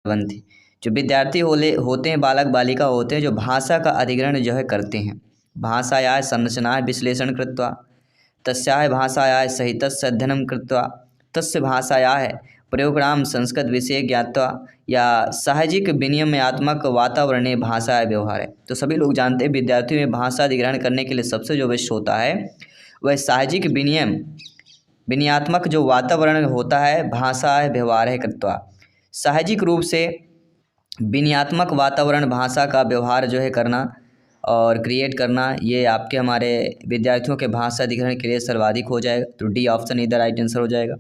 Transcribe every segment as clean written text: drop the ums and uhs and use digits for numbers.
बनती। जो विद्यार्थी होते हैं, बालक बालिका होते हैं, जो भाषा का अधिग्रहण जो है करते हैं। भाषायाः संरचनायाः विश्लेषण कृत्वा तस्याः भाषायाः सहितस्य अध्ययनं कृत्वा तस्य भाषायाः प्रयोगणां संस्कृत विषये ज्ञात्वा या साहजिक विनिमयात्मक वातावरणे भाषा व्यवहार है। तो सभी लोग जानते हैं विद्यार्थियों में भाषा अधिग्रहण करने के लिए सबसे जो विषय होता है वह साहजिक विनयात्मक जो वातावरण होता है भाषा व्यवहार है कृत्वा। साहजिक रूप से विनयात्मक वातावरण भाषा का व्यवहार जो है करना और क्रिएट करना, ये आपके हमारे विद्यार्थियों के भाषा अधिग्रहण के लिए सर्वाधिक हो जाएगा। तो डी ऑप्शन इधर राइट आंसर हो जाएगा,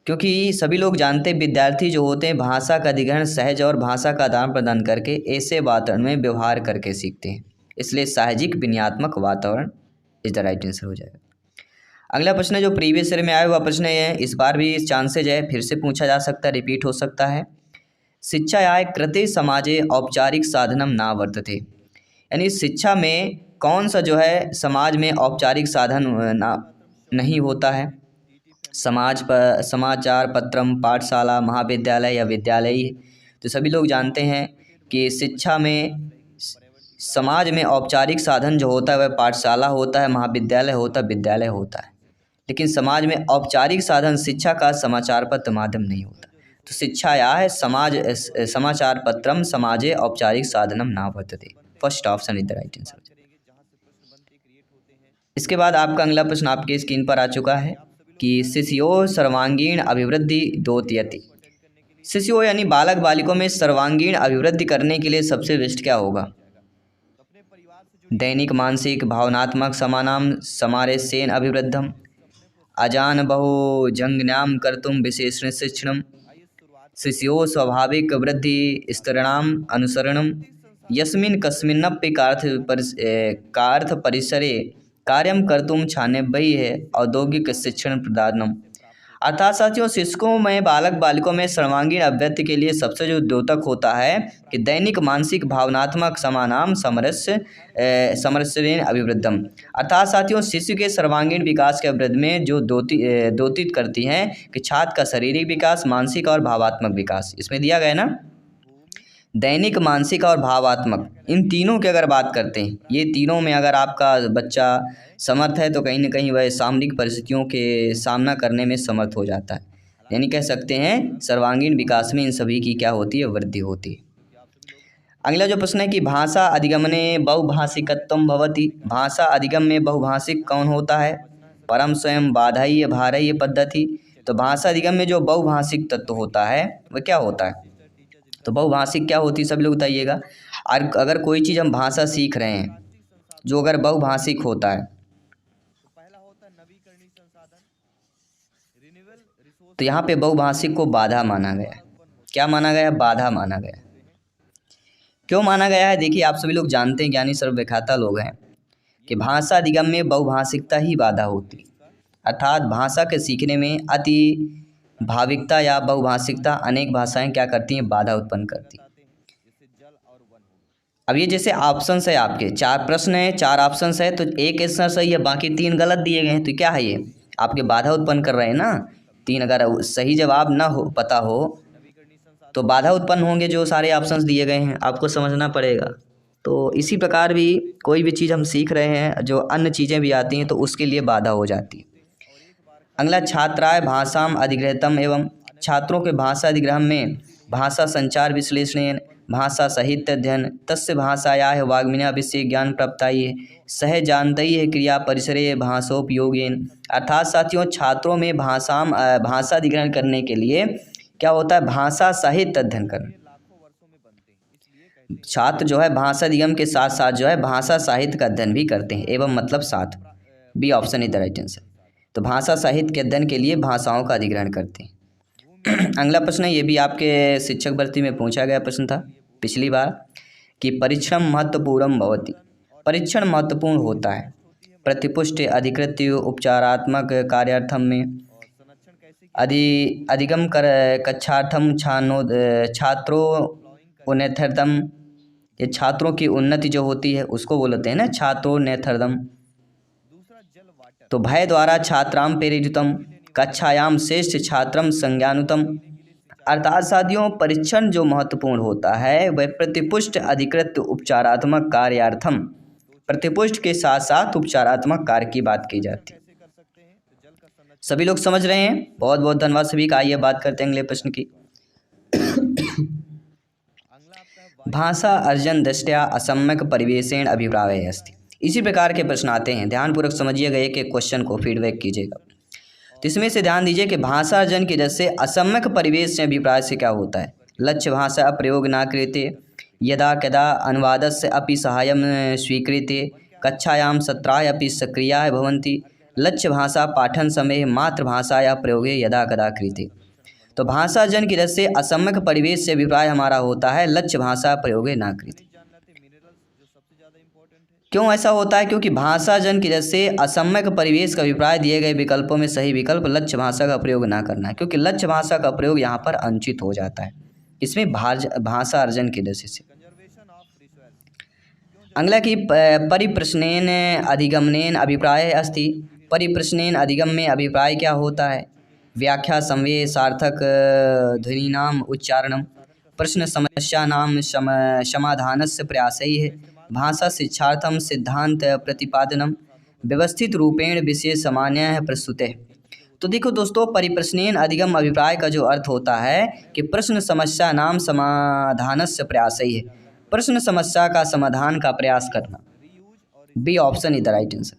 क्योंकि सभी लोग जानते हैं विद्यार्थी जो होते हैं भाषा का अधिग्रहण सहज और भाषा का आदान प्रदान करके ऐसे वातावरण में व्यवहार करके सीखते हैं, इसलिए साहजिक विनयात्मक वातावरण इज द राइट आंसर हो जाएगा। अगला प्रश्न है जो प्रीवियस ईयर में आया हुआ प्रश्न है, इस बार भी चांसेज है फिर से पूछा जा सकता है, रिपीट हो सकता है। शिक्षायाः कृते समाजे औपचारिक साधनम ना वर्तते, यानी शिक्षा में कौन सा जो है समाज में औपचारिक साधन ना नहीं होता है। समाचार पत्रम, पाठशाला, महाविद्यालय या विद्यालय। तो सभी लोग जानते हैं कि शिक्षा में समाज में औपचारिक साधन जो होता है वह पाठशाला होता है, महाविद्यालय होता है, विद्यालय होता है, लेकिन समाज में औपचारिक साधन शिक्षा का समाचार पत्र माध्यम नहीं होता। तो शिक्षायाः समाचार पत्रम समाजे औपचारिक साधनम ना वर्तते, first option is the right answer. इसके बाद आपका अगला प्रश्न आपके स्क्रीन पर आ चुका है कि शिशुओं सर्वांगीण अभिवृद्धि दोत्यति। शिशुओं यानी बालक बालिकों में सर्वांगीण अभिवृद्धि करने के लिए सबसे बेस्ट क्या होगा। दैनिक मानसिक भावनात्मक समानाम समारेशेन अभिवृद्धम, अजान बहु जंगनाम कर्तुम विशेषण शिक्षणम, शिशुओं स्वाभाविक वृद्धि स्तराणाम अनुसरणम, यस्मिन् कस्मिन्नपि कार्थ परिसरे कार्यम कर्तुम छानेभ्यः औद्योगिक शिक्षण प्रदानम। अर्थात साथियों शिक्षकों में बालक बालिकों में सर्वांगीण अभिवृद्धि के लिए सबसे जो द्योतक होता है कि दैनिक मानसिक भावनात्मक समानाम समरसेन अभिवृद्धम। अर्थात साथियों शिशु के सर्वांगीण विकास के अभिवृद्धि में जो द्योतित करती हैं कि छात्र का शारीरिक विकास, मानसिक और भावात्मक विकास। इसमें दिया गया ना दैनिक, मानसिक और भावात्मक, इन तीनों की अगर बात करते हैं, ये तीनों में अगर आपका बच्चा समर्थ है तो कहीं ना कहीं वह सामरिक परिस्थितियों के सामना करने में समर्थ हो जाता है। यानी कह सकते हैं सर्वांगीण विकास में इन सभी की क्या होती है, वृद्धि होती है। अगला जो प्रश्न है कि भाषा अधिगमने बहुभाषिकत्वं भवति। भाषा अधिगम में बहुभाषिक कौन होता है। परम स्वयं बाधाह्य भारह्य पद्धति। तो भाषा अधिगम में जो बहुभाषिक तत्व होता है वह क्या होता है। तो बहुभाषिक क्या होती है सभी लोग बताइएगा। और अगर कोई चीज़ हम भाषा सीख रहे हैं जो अगर बहुभाषिक होता है तो यहाँ पे बहुभाषिक को बाधा माना गया है। क्या माना गया है, बाधा माना गया है। क्यों माना गया है, देखिए आप सभी लोग जानते हैं, ज्ञानी सर्वव्याख्याता लोग हैं कि भाषा अधिगम में बहुभाषिकता ही बाधा होती, अर्थात भाषा के सीखने में अति भाविकता या बहुभाषिकता अनेक भाषाएं क्या करती हैं, बाधा उत्पन्न करती। अब ये जैसे ऑप्शंस है, आपके 4 प्रश्न है, 4 ऑप्शंस है, तो एक आंसर सही है, बाकी 3 गलत दिए गए हैं। तो क्या है, ये आपके बाधा उत्पन्न कर रहे हैं ना। 3 अगर सही जवाब ना हो, पता हो तो बाधा उत्पन्न होंगे जो सारे ऑप्शंस दिए गए हैं, आपको समझना पड़ेगा। तो इसी प्रकार भी कोई भी चीज़ हम सीख रहे हैं जो अन्य चीज़ें भी आती हैं तो उसके लिए बाधा हो जाती है। अगला छात्राय भाषाम अधिग्रहतम एवं, छात्रों के भाषा अधिग्रहण में भाषा संचार विश्लेषण, भाषा साहित्य अध्ययन, तस्य भाषायाः वाग्मिना विषय ज्ञान प्राप्ताये, सहजानतये क्रिया परिसरे भाषोपयोगेन। अर्थात साथियों छात्रों में भाषा अधिग्रहण करने के लिए क्या होता है, भाषा साहित्य अध्ययन करना। छात्र जो है भाषा अधिगम के साथ साथ जो है भाषा साहित्य का अध्ययन भी करते हैं, एवं मतलब साथ। B option is the right answer. तो भाषा साहित्य के अध्ययन के लिए भाषाओं का अधिग्रहण करते हैं। अगला प्रश्न है, ये भी आपके शिक्षक भर्ती में पूछा गया प्रश्न था पिछली बार कि परीक्षण महत्वपूर्ण भवति। परीक्षण महत्वपूर्ण होता है प्रतिपुष्टि अधिकृत उपचारात्मक कार्यार्थम में, अधिगम कर कक्षार्थम छात्रों उन्नत्यर्थम। ये छात्रों की उन्नति जो होती है उसको बोलते हैं ना छात्रोन्नत्यर्थम। तो भय द्वारा छात्राम प्रेरितम, कक्षायाम श्रेष्ठ छात्रम संज्ञानुतम। अर्थात साथियों परीक्षण जो महत्वपूर्ण होता है वह प्रतिपुष्ट अधिकृत उपचारात्मक कार्यार्थम, प्रतिपुष्ट के साथ साथ उपचारात्मक कार्य की बात की जाती है। सभी लोग समझ रहे हैं? बहुत बहुत धन्यवाद सभी का। आइए बात करते हैं अगले प्रश्न की। भाषा अर्जन दृष्टया असम्यक परिवेशेण अभिप्राय अस्ति। इसी प्रकार के प्रश्न आते हैं, ध्यानपूर्वक समझिएगा, एक एक क्वेश्चन को फीडबैक कीजिएगा। तो इसमें से ध्यान दीजिए कि भाषा अर्जन की वजह से असम्यक परिवेश से अभिप्राय से क्या होता है। लक्ष्य भाषा प्रयोग न कृते यदा कदा अनुवादस्य अपि सहायं स्वीकृते कक्षायां सत्राय अपि सक्रियाः भवन्ति लक्ष्य भाषा पाठन समय मातृभाषाया प्रयोगे यदा कदा कृते। तो भाषा अर्जन की वजह से असम्यक परिवेश से अभिप्राय हमारा होता है लक्ष्य भाषा प्रयोगे न कृते। क्यों ऐसा होता है? क्योंकि भाषा अर्जन की वजह से असम्यक परिवेश का अभिप्राय दिए गए विकल्पों में सही विकल्प लक्ष्य भाषा का प्रयोग ना करना है, क्योंकि लक्ष्य भाषा का प्रयोग यहाँ पर अनुचित हो जाता है इसमें भाषा अर्जन की वजह से। अगला की परिप्रश्नेन अधिगमनेन अभिप्राय अस्ति। परिप्रश्नेन अधिगम में अभिप्राय क्या होता है? व्याख्या संवेय सार्थक ध्वनिनाम उच्चारणम प्रश्न समस्यानाम समाधानस्य प्रयासैः भाषा शिक्षार्थम सिद्धांत प्रतिपादनम व्यवस्थित रूपेण विषय सामान्य प्रस्तुते। तो देखो दोस्तों, परिप्रश्नेन अधिगम अभिप्राय का जो अर्थ होता है कि प्रश्न समस्या नाम समाधानस्य प्रयासैः, प्रश्न समस्या का समाधान का प्रयास करना। B option is the right answer.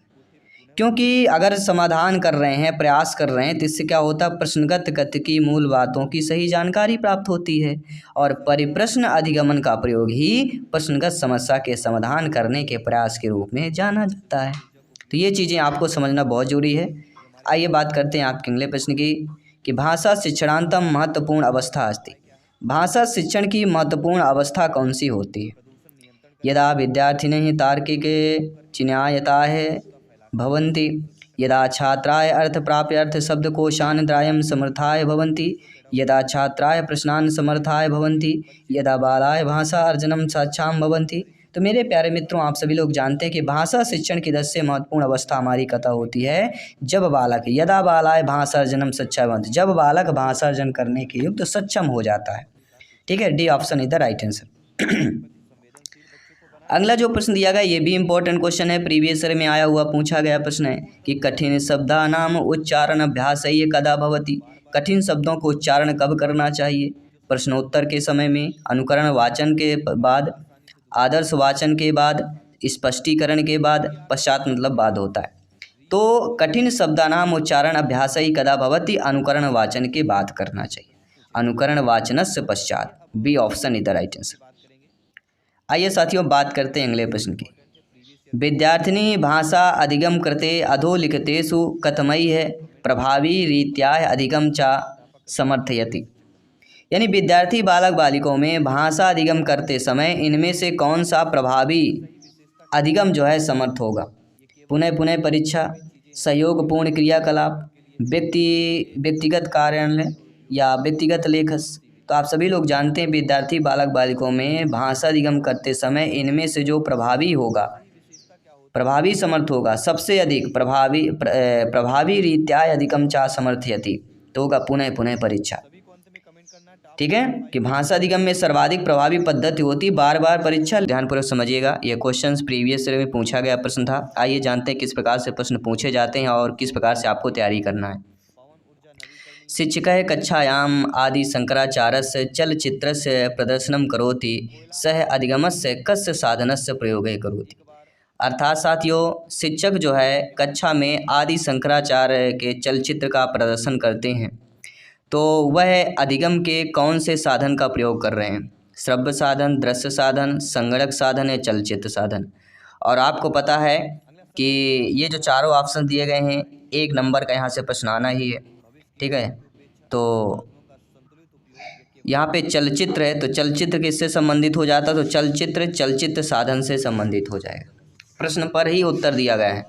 क्योंकि अगर समाधान कर रहे हैं, प्रयास कर रहे हैं, तो इससे क्या होता है? प्रश्नगत कथ्य की मूल बातों की सही जानकारी प्राप्त होती है और परिप्रश्न अधिगमन का प्रयोग ही प्रश्नगत समस्या के समाधान करने के प्रयास के रूप में जाना जाता है। तो ये चीज़ें आपको समझना बहुत जरूरी है। आइए बात करते हैं आपके अगले प्रश्न की कि भाषा शिक्षणांतम महत्वपूर्ण अवस्था अस्ति। भाषा शिक्षण की महत्वपूर्ण अवस्था कौन सी होती है? यदा विद्यार्थिनः तार्किके चिन्यायताः भवन्ति यदा छात्राय अर्थप्राप्य अर्थशब्दकोशानन्द्रायं समर्थाय भवन्ति यदा छात्राय प्रश्नान् समर्थाय भवन्ति यदा बालाय भाषा अर्जनं सक्षम भवन्ति। तो मेरे प्यारे मित्रों, आप सभी लोग जानते हैं कि भाषा शिक्षण की 10 से महत्वपूर्ण अवस्था हमारी कथा होती है जब बालक यदा बालाय भाषा अर्जनम सक्षम भवन्ति, जब बालक भाषा अर्जन करने के युक्त सक्षम हो जाता है। ठीक है, D option is the right answer. अगला जो प्रश्न दिया गया ये भी इंपॉर्टेंट क्वेश्चन है, प्रीवियस ईयर में आया हुआ पूछा गया प्रश्न है कि कठिन शब्दानाम उच्चारण अभ्यास कदा भवति। कठिन शब्दों को उच्चारण कब करना चाहिए? प्रश्नोत्तर के समय में, अनुकरण वाचन के बाद, आदर्श वाचन के बाद, स्पष्टीकरण के बाद, पश्चात मतलब बाद होता है। तो कठिन शब्दानाम उच्चारण अभ्यास कदा भवति, अनुकरण वाचन के बाद करना चाहिए, अनुकरण वाचनस्य पश्चात। B option is the right answer. आइए साथियों बात करते हैं अगले प्रश्न की। विद्यार्थिनी भाषा अधिगम कृते अधोलिखितेषु कथमैः प्रभावी रीत्या अधिगम च समर्थयति। यानी विद्यार्थी बालक बालिकों में भाषा अधिगम करते समय इनमें से कौन सा प्रभावी अधिगम जो है समर्थ होगा? पुनः पुनः परीक्षा, सहयोगपूर्ण क्रियाकलाप, व्यक्तिगत कार्यान्वयन या व्यक्तिगत लेखस। तो आप सभी लोग जानते हैं विद्यार्थी बालक बालिकों में भाषा अधिगम करते समय इनमें से जो प्रभावी होगा, प्रभावी समर्थ होगा, सबसे अधिक प्रभावी रीत्या अधिगम चा समर्थयति, तो होगा पुनः पुनः परीक्षा। ठीक है, कि भाषा अधिगम में सर्वाधिक प्रभावी पद्धति होती बार बार परीक्षा। ध्यानपूर्वक समझिएगा, ये क्वेश्चंस प्रीवियस ईयर में पूछा गया प्रश्न था। आइए जानते हैं किस प्रकार से प्रश्न पूछे जाते हैं और किस प्रकार से आपको तैयारी करना है। शिक्षकः कक्षायाम् आदि शंकराचार्यस्य चलचित्रस्य प्रदर्शनं करोति सह अधिगमस्य कस्य साधनस्य प्रयोगः करोति। अर्थात साथियों, शिक्षक जो है कक्षा में आदि शंकराचार्य के चलचित्र का प्रदर्शन करते हैं, तो वह अधिगम के कौन से साधन का प्रयोग कर रहे हैं? श्रव्य साधन, दृश्य साधन, संगणक साधन या चलचित्र साधन। और आपको पता है कि ये जो चारों ऑप्शन दिए गए हैं, 1 नंबर का यहाँ से प्रश्न आना ही है। ठीक है, तो यहाँ पे चलचित्र है, तो चलचित्र किससे संबंधित हो जाता है? तो चलचित्र साधन से संबंधित हो जाएगा। प्रश्न पर ही उत्तर दिया गया है,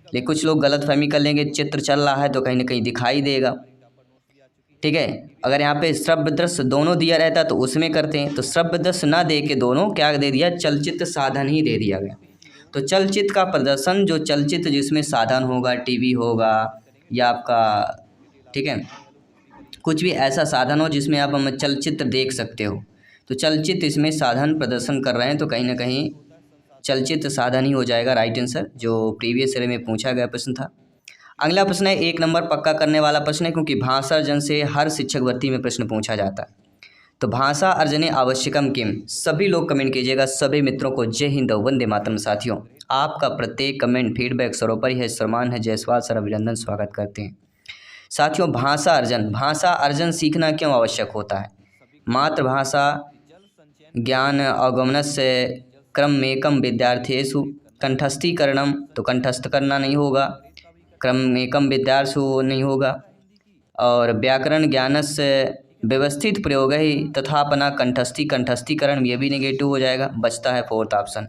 लेकिन कुछ लोग गलतफहमी कर लेंगे, चित्र चल रहा है तो कहीं ना कहीं दिखाई देगा। ठीक है, अगर यहाँ पे श्रव्य दृश्य दोनों दिया रहता तो उसमें करते हैं, तो श्रव्य दृश्य ना दे के दोनों क्या दे दिया? चलचित्र साधन ही दे दिया गया। तो चलचित्र का प्रदर्शन, जो चलचित्र जिसमें साधन होगा, टीवी होगा या आपका, ठीक है, कुछ भी ऐसा साधन हो जिसमें आप हम चलचित्र देख सकते हो। तो चलचित्र इसमें साधन प्रदर्शन कर रहे हैं, तो कहीं ना कहीं चलचित्र साधन ही हो जाएगा राइट आंसर, जो प्रीवियस ईयर में पूछा गया प्रश्न था। अगला प्रश्न है 1 नंबर पक्का करने वाला प्रश्न है, क्योंकि भाषा अर्जन से हर शिक्षक भर्ती में प्रश्न पूछा जाता है। तो भाषा अर्जने आवश्यकम किम, सभी लोग कमेंट कीजिएगा। सभी मित्रों को जय हिंद, वंदे मातरम। साथियों, आपका प्रत्येक कमेंट फीडबैक सर्वोपरि है, सम्मान है। जयसवाल सर अभिनंदन, स्वागत करते हैं। साथियों, भाषा अर्जन सीखना क्यों आवश्यक होता है? मातृभाषा ज्ञान अवगमनस्य क्रममेकम विद्यार्थीषु कंठस्थीकरणम, तो कंठस्थ करना नहीं होगा, क्रममेकम विद्यार्थी नहीं होगा। और व्याकरण ज्ञानस्य व्यवस्थित प्रयोग ही तथापना कंठस्थीकरण, ये भी नेगेटिव हो जाएगा। बचता है 4th ऑप्शन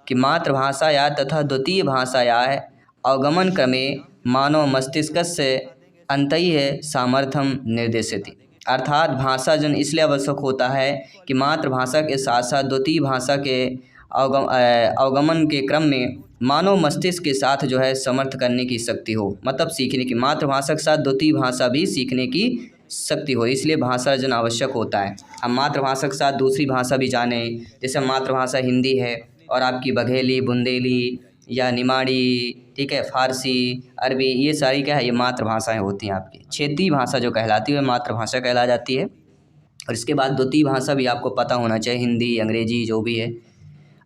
कि मातृभाषा या तथा द्वितीय भाषा या अवगमन क्रमे मानव मस्तिष्कस्य अंतैः सामर्थ्यम निर्देशति। अर्थात भाषा जन इसलिए आवश्यक होता है कि मातृभाषा के साथ साथ द्वितीय भाषा के अवगमन के क्रम में मानव मस्तिष्क के साथ जो है समर्थ करने की शक्ति हो, मतलब सीखने की, मातृभाषा के साथ द्वितीय भाषा भी सीखने की शक्ति हो, इसलिए भाषा अर्जन आवश्यक होता है। हम मातृभाषा के साथ दूसरी भाषा भी जाने, जैसे मातृभाषा हिंदी है और आपकी बघेली, बुंदेली या निमाड़ी, ठीक है, फारसी, अरबी, ये सारी क्या है, ये मातृभाषाएं होती हैं आपकी। क्षेत्रीय भाषा जो कहलाती है मातृभाषा कहला जाती है। और इसके बाद द्वितीय भाषा भी आपको पता होना चाहिए, हिंदी, अंग्रेजी, जो भी है।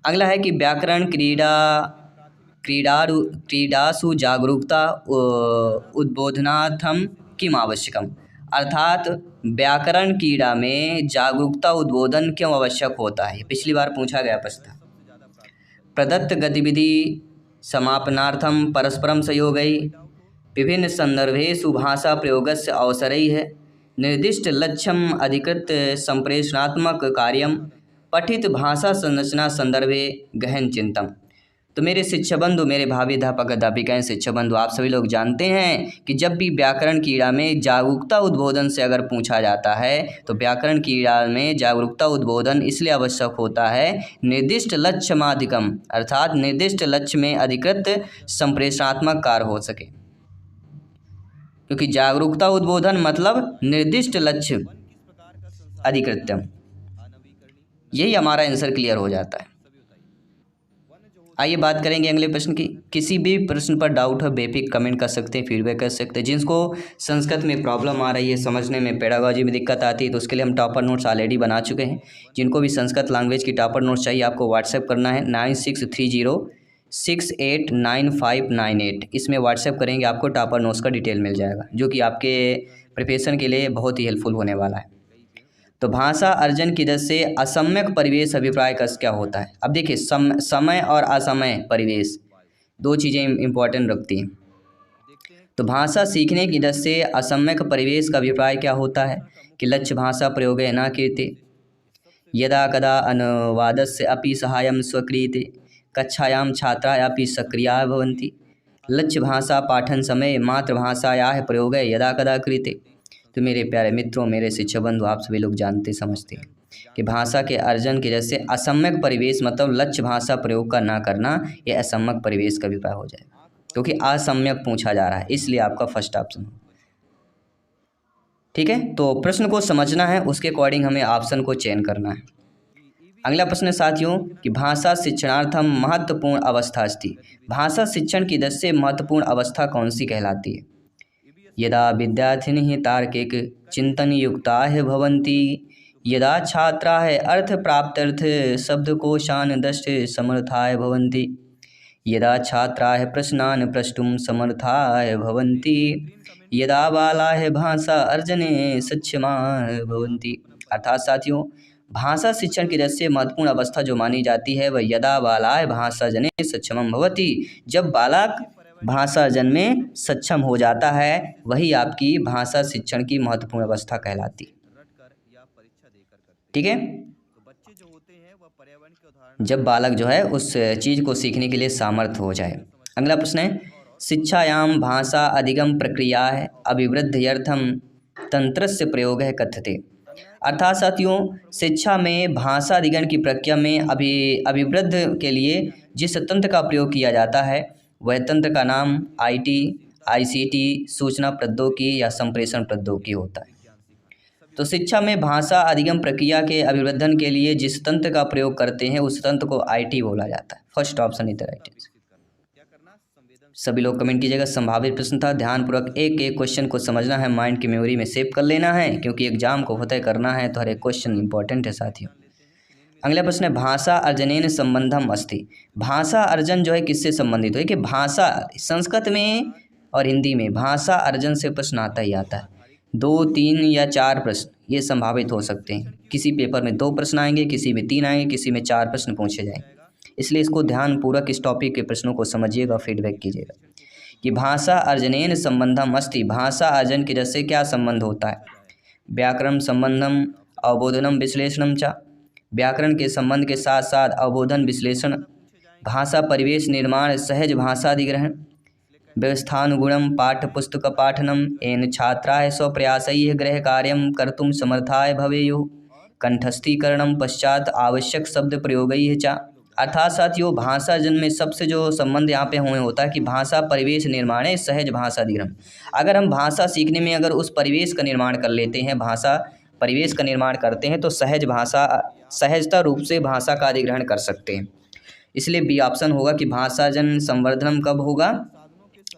अगला है कि व्याकरण क्रीडासु जागरूकता उद्बोधनार्थम किम आवश्यकम, अर्थात व्याकरण क्रीड़ा में जागरूकता उद्बोधन क्यों आवश्यक होता है, पिछली बार पूछा गया प्रश्न था। प्रदत्त गतिविधि समापनार्थम परस्परम सहयोगै विभिन्न संदर्भेषु भाषा प्रयोगस्य अवसरैः निर्दिष्ट लक्ष्यम अधिकृत संप्रेषणात्मक कार्यम पठित भाषा संरचना संदर्भे गहन चिंतन। तो मेरे शिक्षा बंधु, मेरे भावी अध्यापक अध्यापिकाएं, शिक्षा बंधु, आप सभी लोग जानते हैं कि जब भी व्याकरण क्रीड़ा में जागरूकता उद्बोधन से अगर पूछा जाता है, तो व्याकरण क्रीड़ा में जागरूकता उद्बोधन इसलिए आवश्यक होता है निर्दिष्ट लक्ष्य माधिकम, अर्थात निर्दिष्ट लक्ष्य में अधिकृत संप्रेषणात्मक कार्य हो सके। क्योंकि जागरूकता उद्बोधन मतलब निर्दिष्ट लक्ष्य अधिकृत्यम, यही हमारा आंसर क्लियर हो जाता है। आइए बात करेंगे अगले प्रश्न की। किसी भी प्रश्न पर डाउट हो बेफिक्र कमेंट कर सकते हैं, फीडबैक कर सकते हैं। जिनको संस्कृत में प्रॉब्लम आ रही है, समझने में, पेडागोजी में दिक्कत आती है, तो उसके लिए हम टॉपर नोट्स ऑलरेडी बना चुके हैं। जिनको भी संस्कृत लैंग्वेज की टॉपर नोट्स चाहिए, आपको व्हाट्सएप करना है 9630689598। इसमें व्हाट्सएप करेंगे, आपको टॉपर नोट्स का डिटेल मिल जाएगा, जो कि आपके प्रिपरेशन के लिए बहुत ही हेल्पफुल होने वाला है। तो भाषा अर्जन की दृष्टि से असम्यक परिवेश अभिप्राय का क्या होता है? अब देखिए, समय और असमय परिवेश दो चीज़ें इम्पोर्टेंट रखती हैं। तो भाषा सीखने की दृष्टि से असम्यक परिवेश का अभिप्राय क्या होता है कि लक्ष्य भाषा प्रयोगे न कीर्ते, यदा कदा अनुवादस्य अपि सहायं स्वक्रियते, कक्षायां छात्राः अपि सक्रियाः भवन्ति, लक्ष्य भाषा पाठन समय मातृभाषायाः प्रयोगे यदा कदा क्रियते। तो मेरे प्यारे मित्रों, मेरे शिक्षक बंधु, आप सभी लोग जानते समझते हैं कि भाषा के अर्जन की जैसे असम्यक परिवेश मतलब लक्ष्य भाषा प्रयोग का ना करना, ये असम्यक परिवेश का अभिप्राय हो जाएगा, क्योंकि असम्यक पूछा जा रहा है, इसलिए आपका फर्स्ट ऑप्शन। ठीक है, तो प्रश्न को समझना है, उसके अकॉर्डिंग हमें ऑप्शन को चयन करना है। अगला प्रश्न साथियों कि भाषा शिक्षणार्थम महत्वपूर्ण अवस्था अस्ति, भाषा शिक्षण की दृष्टि से महत्वपूर्ण अवस्था कौन सी कहलाती है? यदा विद्यार्थिनः तार्किक चिंतनयुक्ताः भवन्ति, यदा छात्राः अर्थप्राप्त्यर्थ शब्दकोशान् द्रष्टुं समर्थाः भवन्ति, यदा छात्राः प्रश्नान् प्रष्टुं समर्थाः भवन्ति, यदा बालाः भाषा अर्जने सक्षमाः भवन्ति। अर्थात साथियों, भाषा शिक्षण की दृष्टि से महत्वपूर्ण अवस्था जो मानी जाती है वह यदा बालाः भाषार्जने सक्षमं भवति, जब बालक भाषा अर्जन में सक्षम हो जाता है, वही आपकी भाषा शिक्षण की महत्वपूर्ण अवस्था कहलाती। ठीक है, जब बालक जो है उस चीज़ को सीखने के लिए सामर्थ्य हो जाए। अगला प्रश्न है शिक्षायां भाषा अधिगम प्रक्रिया है अभिवृद्ध्यर्थम तंत्रस्य प्रयोग है कथ्यते। अर्थात साथियों, शिक्षा में भाषा अधिगम की प्रक्रिया में अभिवृद्धि के लिए जिस तंत्र का प्रयोग किया जाता है वह तंत्र का नाम IT, ICT, सूचना प्रौद्योगिकी या संप्रेषण प्रौद्योगिकी होता है। तो शिक्षा में भाषा अधिगम प्रक्रिया के अभिवर्धन के लिए जिस तंत्र का प्रयोग करते हैं उस तंत्र को IT बोला जाता है। First option is the right answer. सभी लोग कमेंट कीजिएगा। संभावित प्रश्न था, ध्यानपूर्वक एक एक क्वेश्चन को समझना है, माइंड की मेमोरी में सेव कर लेना है, क्योंकि एग्जाम को फतेह करना है तो हर एक क्वेश्चन इंपॉर्टेंट है साथियों। अगला प्रश्न है, भाषा अर्जनेन संबंधम अस्ति। भाषा अर्जन जो है किससे संबंधित है? कि भाषा संस्कृत में और हिंदी में भाषा अर्जन से प्रश्न आता ही आता है। 2, 3 या 4 प्रश्न ये संभावित हो सकते हैं। किसी पेपर में 2 प्रश्न आएंगे, किसी में 3 आएंगे, किसी में 4 प्रश्न पूछे जाएंगे। इसलिए इसको ध्यानपूर्वक इस टॉपिक के प्रश्नों को समझिएगा, फीडबैक कीजिएगा कि भाषा अर्जनेन संबंधम अस्ति। भाषा अर्जन के जैसे क्या संबंध होता है? व्याकरण संबंधम अवबोधनम विश्लेषणम च। व्याकरण के संबंध के साथ साथ अवबोधन विश्लेषण, भाषा परिवेश निर्माण, सहज भाषा अधिग्रहण, व्यवस्थानुगुणम पाठ्यपुस्तक पाठनम येन छात्राः स्वप्रयासैः गृहकार्यं कर्तुं समर्थाः भवेयुः, कंठस्थीकरणम पश्चात आवश्यक शब्द प्रयोगैः च। अर्थात साथियों भाषा जन में सबसे जो संबंध यहाँ पे हुए होता है कि भाषा परिवेश निर्माण है, सहज भाषा अधिग्रहण। अगर हम भाषा सीखने में अगर उस परिवेश का निर्माण कर लेते हैं, भाषा परिवेश का निर्माण करते हैं, तो सहजता रूप से भाषा का अधिग्रहण कर सकते हैं। इसलिए बी ऑप्शन होगा कि भाषा जन संवर्धन कब होगा?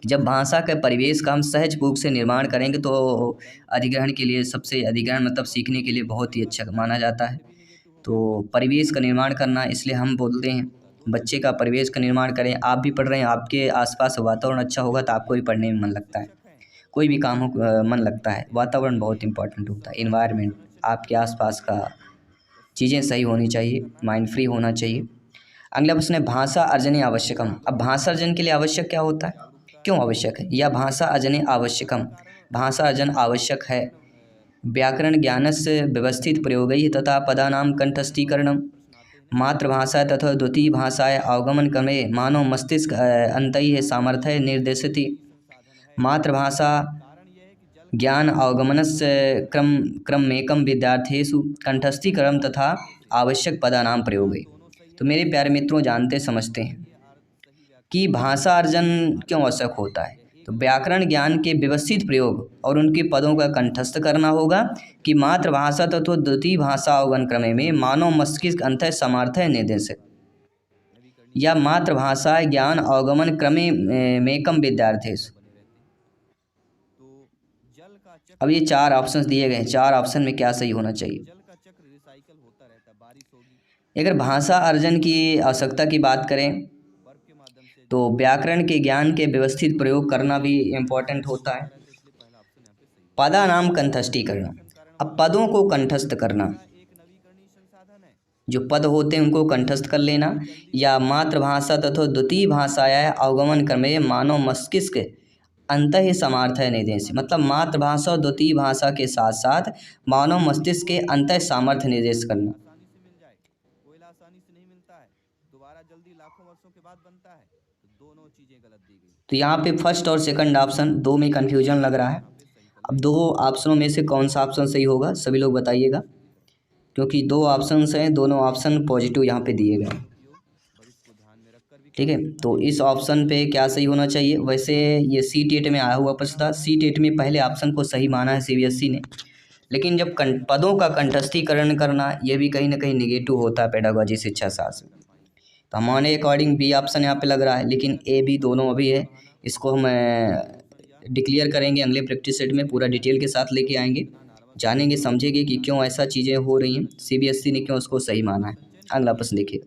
जब भाषा के परिवेश का हम सहज रूप से निर्माण करेंगे तो अधिग्रहण के लिए सबसे अधिग्रहण मतलब सीखने के लिए बहुत ही अच्छा माना जाता है। तो परिवेश का निर्माण करना, इसलिए हम बोलते हैं बच्चे का परिवेश का निर्माण करें। आप भी पढ़ रहे हैं, आपके आसपास वातावरण अच्छा होगा तो आपको भी पढ़ने में मन लगता है, कोई भी काम हो मन लगता है। वातावरण बहुत इंपॉर्टेंट होता है, इन्वायरमेंट, आपके आसपास का चीज़ें सही होनी चाहिए, माइंड फ्री होना चाहिए। अगला प्रश्न है, भाषा अर्जने आवश्यकम। अब भाषा अर्जन के लिए आवश्यक क्या होता है, क्यों आवश्यक है? या भाषा अर्जने आवश्यकम, भाषा अर्जन आवश्यक है व्याकरण ज्ञानस्य व्यवस्थित प्रयोगैः तथा पदानां कंठस्थीकरणम, मातृभाषा तथा द्वितीय भाषाएं अवगमन क्रमे मानव मस्तिष्क अंतैः सामर्थ्य निर्देशति। मातृभाषा ज्ञान अवगमनस्य क्रममेकं विद्यार्थीषु कंठस्थीकरणं तथा आवश्यक पदानां प्रयोगे। तो मेरे प्यारे मित्रों, जानते समझते हैं कि भाषा अर्जन क्यों आवश्यक होता है। तो व्याकरण ज्ञान के व्यवस्थित प्रयोग और उनके पदों का कंठस्थ करना होगा कि मातृभाषा तथा द्वितीय भाषा अवगमन क्रम में मानव मस्तिष्क अंतः सामर्थ्य निर्देशित, या मातृभाषा ज्ञान अवगमन क्रमे मेकम विद्यार्थीषु। अब ये 4 ऑप्शन दिए गए हैं, 4 ऑप्शन में क्या सही होना चाहिए? अगर भाषा अर्जन की आवश्यकता की बात करें तो व्याकरण के ज्ञान के व्यवस्थित प्रयोग करना भी इम्पोर्टेंट होता है। पदानाम कंठस्थीकरण, अब पदों को कंठस्थ करना, जो पद होते हैं उनको कंठस्थ कर लेना, या मातृभाषा तथा द्वितीय भाषाएं अवगमन क्रमे मानव मस्तिष्क अंतः सामर्थ्य निर्देश, मतलब मातृभाषा और द्वितीय भाषा के साथ साथ मानव मस्तिष्क के अंतः सामर्थ्य निर्देश करना। तो यहाँ पे फर्स्ट और सेकंड ऑप्शन 2 में कन्फ्यूजन लग रहा है। अब 2 ऑप्शनों में से कौन सा ऑप्शन सही होगा, सभी लोग बताइएगा, क्योंकि 2 ऑप्शंस हैं, दोनों ऑप्शन पॉजिटिव यहाँ पे दिए गए। ठीक है, तो इस ऑप्शन पे क्या सही होना चाहिए? वैसे ये CTET में आया हुआ प्रश्न था, CTET में पहले ऑप्शन को सही माना है CBSE ने, लेकिन जब पदों का कंठस्थीकरण करना ये भी कहीं ना कहीं निगेटिव होता है पेडागोजी शिक्षा शास्त्र में। तो हमारे अकॉर्डिंग बी ऑप्शन यहाँ पे लग रहा है, लेकिन ए बी दोनों अभी है। इसको हम डिक्लेयर करेंगे अगले प्रैक्टिस सेट में, पूरा डिटेल के साथ लेके आएंगे, जानेंगे समझेंगे कि क्यों ऐसा चीज़ें हो रही हैं, CBSE ने क्यों उसको सही माना है। अगला प्रश्न देखिए,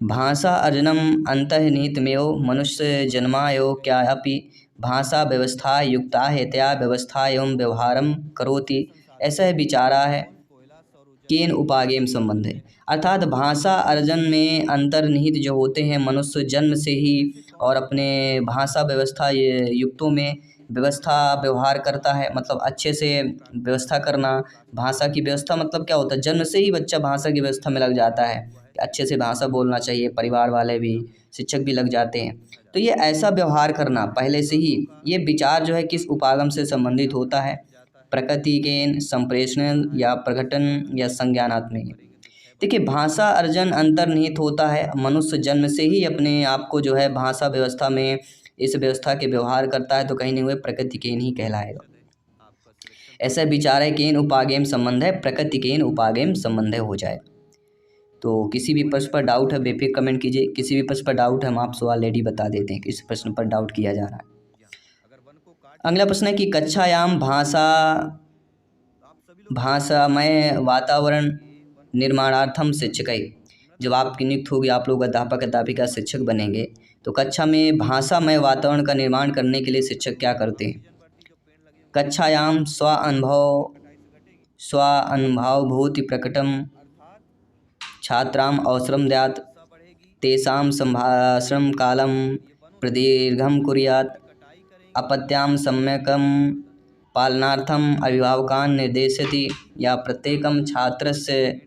भाषा अर्जनम अंतर्निहितमेव मनुष्य जन्मायो क्या अपि भाषा व्यवस्था युक्ता हेतया व्यवस्था एवं व्यवहारम करोति, ऐसा है विचारा है केन उपागम संबंध है। अर्थात भाषा अर्जन में अंतर्निहित जो होते हैं मनुष्य जन्म से ही और अपने भाषा व्यवस्था युक्तों में व्यवस्था व्यवहार करता है, मतलब अच्छे से व्यवस्था करना। भाषा की व्यवस्था मतलब क्या होता है, जन्म से ही बच्चा भाषा की व्यवस्था में लग जाता है, अच्छे से भाषा बोलना चाहिए, परिवार वाले भी शिक्षक भी लग जाते हैं। तो ये ऐसा व्यवहार करना पहले से ही, ये विचार जो है किस उपागम से संबंधित होता है, प्रकृति के संप्रेषण या प्रकटन या संज्ञानात्मक। देखिए, भाषा अर्जन अंतर्निहित होता है, मनुष्य जन्म से ही अपने आप को जो है भाषा व्यवस्था में इस व्यवस्था के व्यवहार करता है, तो कहीं नहीं हुए प्रकृति के नहीं कहलाएगा। ऐसा विचार है केन उपागम संबंध है, प्रकृति केन उपागम संबंध हो जाए। तो किसी भी प्रश्न पर डाउट है बेफिक्र कमेंट कीजिए। किसी भी प्रश्न पर डाउट है हम आपसे ऑलरेडी बता देते हैं किस प्रश्न पर डाउट किया जा रहा है। अगला प्रश्न है कि कक्षायाम भाषामय वातावरण निर्माणार्थम शिक्षकै, जब आपकी नियुक्त होगी, आप लोग अध्यापक अध्यापिका शिक्षक बनेंगे, तो कक्षा में भाषामय वातावरण का निर्माण करने के लिए शिक्षक क्या करते हैं? कक्षायाम स्वानुभूति प्रकटम छात्राम अवसरम द्यात् तेषां संभाषण कालम प्रदीर्घम कुर्यात् अपत्याम सम्यकम पालनार्थम अभिभावकान् निर्देशयति या प्रत्येकम छात्रस्य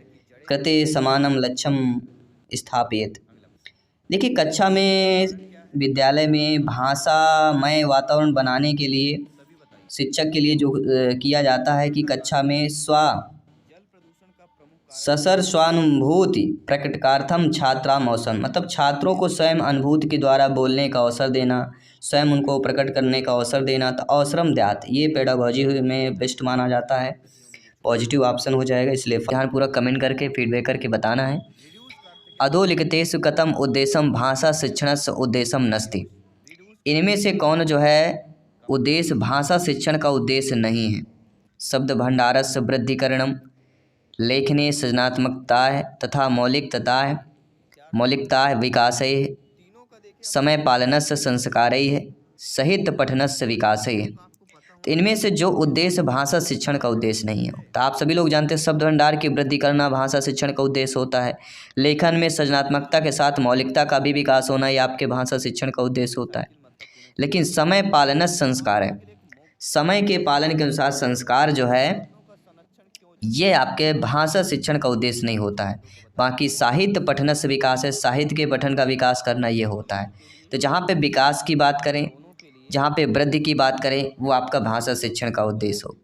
कृते समानम लक्ष्यम स्थापयेत्। देखिए, कक्षा में विद्यालय में भाषामय वातावरण बनाने के लिए शिक्षक के लिए जो किया जाता है कि कक्षा में स्वानुभूति प्रकटकार्थम छात्राम अवसर, मतलब छात्रों को स्वयं अनुभूति के द्वारा बोलने का अवसर देना, स्वयं उनको प्रकट करने का अवसर देना। तो अवसरम द्यात ये पेडागोजी में बेस्ट माना जाता है, पॉजिटिव ऑप्शन हो जाएगा। इसलिए ध्यानपूर्वक कमेंट करके फीडबैक करके बताना है। अधोलिखितेषु कथम उद्देश्यम भाषा शिक्षणस्य उद्देश्यम नस्ति, इनमें से कौन जो है उद्देश्य भाषा शिक्षण का उद्देश्य नहीं है? शब्द भंडारस्य वृद्धिकरणम, लेखने सृजनात्मकता तथा मौलिकता विकासय, समय पालनस्य संस्कारैः साहित्य पठनस्य विकासय। तो इनमें से जो उद्देश्य भाषा शिक्षण का उद्देश्य नहीं है। तो आप सभी लोग जानते हैं शब्द भंडार की वृद्धि करना भाषा शिक्षण का उद्देश्य होता है। लेखन में सृजनात्मकता के साथ मौलिकता का भी विकास होना ये आपके भाषा शिक्षण का उद्देश्य होता है। लेकिन समय पालन संस्कार है, समय के पालन के अनुसार संस्कार जो है ये आपके भाषा शिक्षण का उद्देश्य नहीं होता है। बाकी साहित्य पठन से विकास है, साहित्य के पठन का विकास करना ये होता है। तो जहाँ पे विकास की बात करें, जहाँ पे वृद्धि की बात करें, वो आपका भाषा शिक्षण का उद्देश्य हो।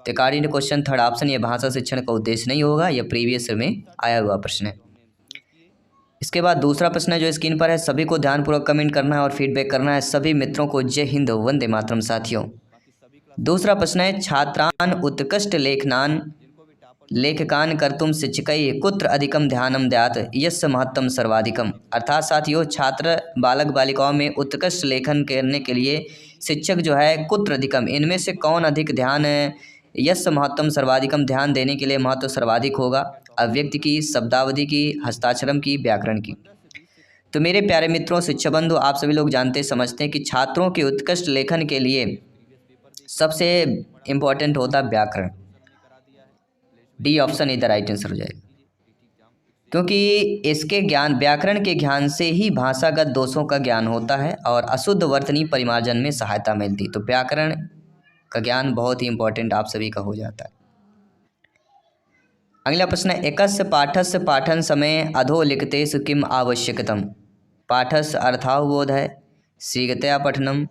तो according to question third option ये भाषा शिक्षण का उद्देश्य नहीं होगा, यह प्रीवियस में आया हुआ प्रश्न है। इसके बाद दूसरा प्रश्न है जो स्क्रीन पर है, सभी को ध्यानपूर्वक कमेंट करना है और फीडबैक करना है। सभी मित्रों को जय हिंद, वंदे मातरम साथियों। दूसरा प्रश्न है, छात्रान उत्कृष्ट लेखकान कर्तुम शिक्षकै कुत्र अधिकम ध्यानम द्यात् यस्य महत्तम सर्वाधिकम। अर्थात साथियों, छात्र बालक बालिकाओं में उत्कृष्ट लेखन करने के लिए शिक्षक जो है कुत्र अधिकम, इनमें से कौन अधिक ध्यान यस्य महत्तम सर्वाधिकम ध्यान देने के लिए महत्व सर्वाधिक होगा? अव्यक्त की, शब्दावधि की, हस्ताक्षरम की, व्याकरण की। तो मेरे प्यारे मित्रों, शिक्षा बंधु, आप सभी लोग जानते समझते हैं कि छात्रों के उत्कृष्ट लेखन के लिए सबसे इम्पोर्टेंट होता है व्याकरण। डी ऑप्शन इधर राइट आंसर हो जाएगा, क्योंकि इसके ज्ञान, व्याकरण के ज्ञान से ही भाषागत दोषों का ज्ञान होता है और अशुद्ध वर्तनी परिमार्जन में सहायता मिलती। तो व्याकरण का ज्ञान बहुत ही इंपॉर्टेंट आप सभी का हो जाता है। अगला प्रश्न है, एकस्य पाठस्य पाठन समय अधोलिखितेषु किम आवश्यकतम। पाठस्य अर्थावबोध है, शीघ्रतया पठनम,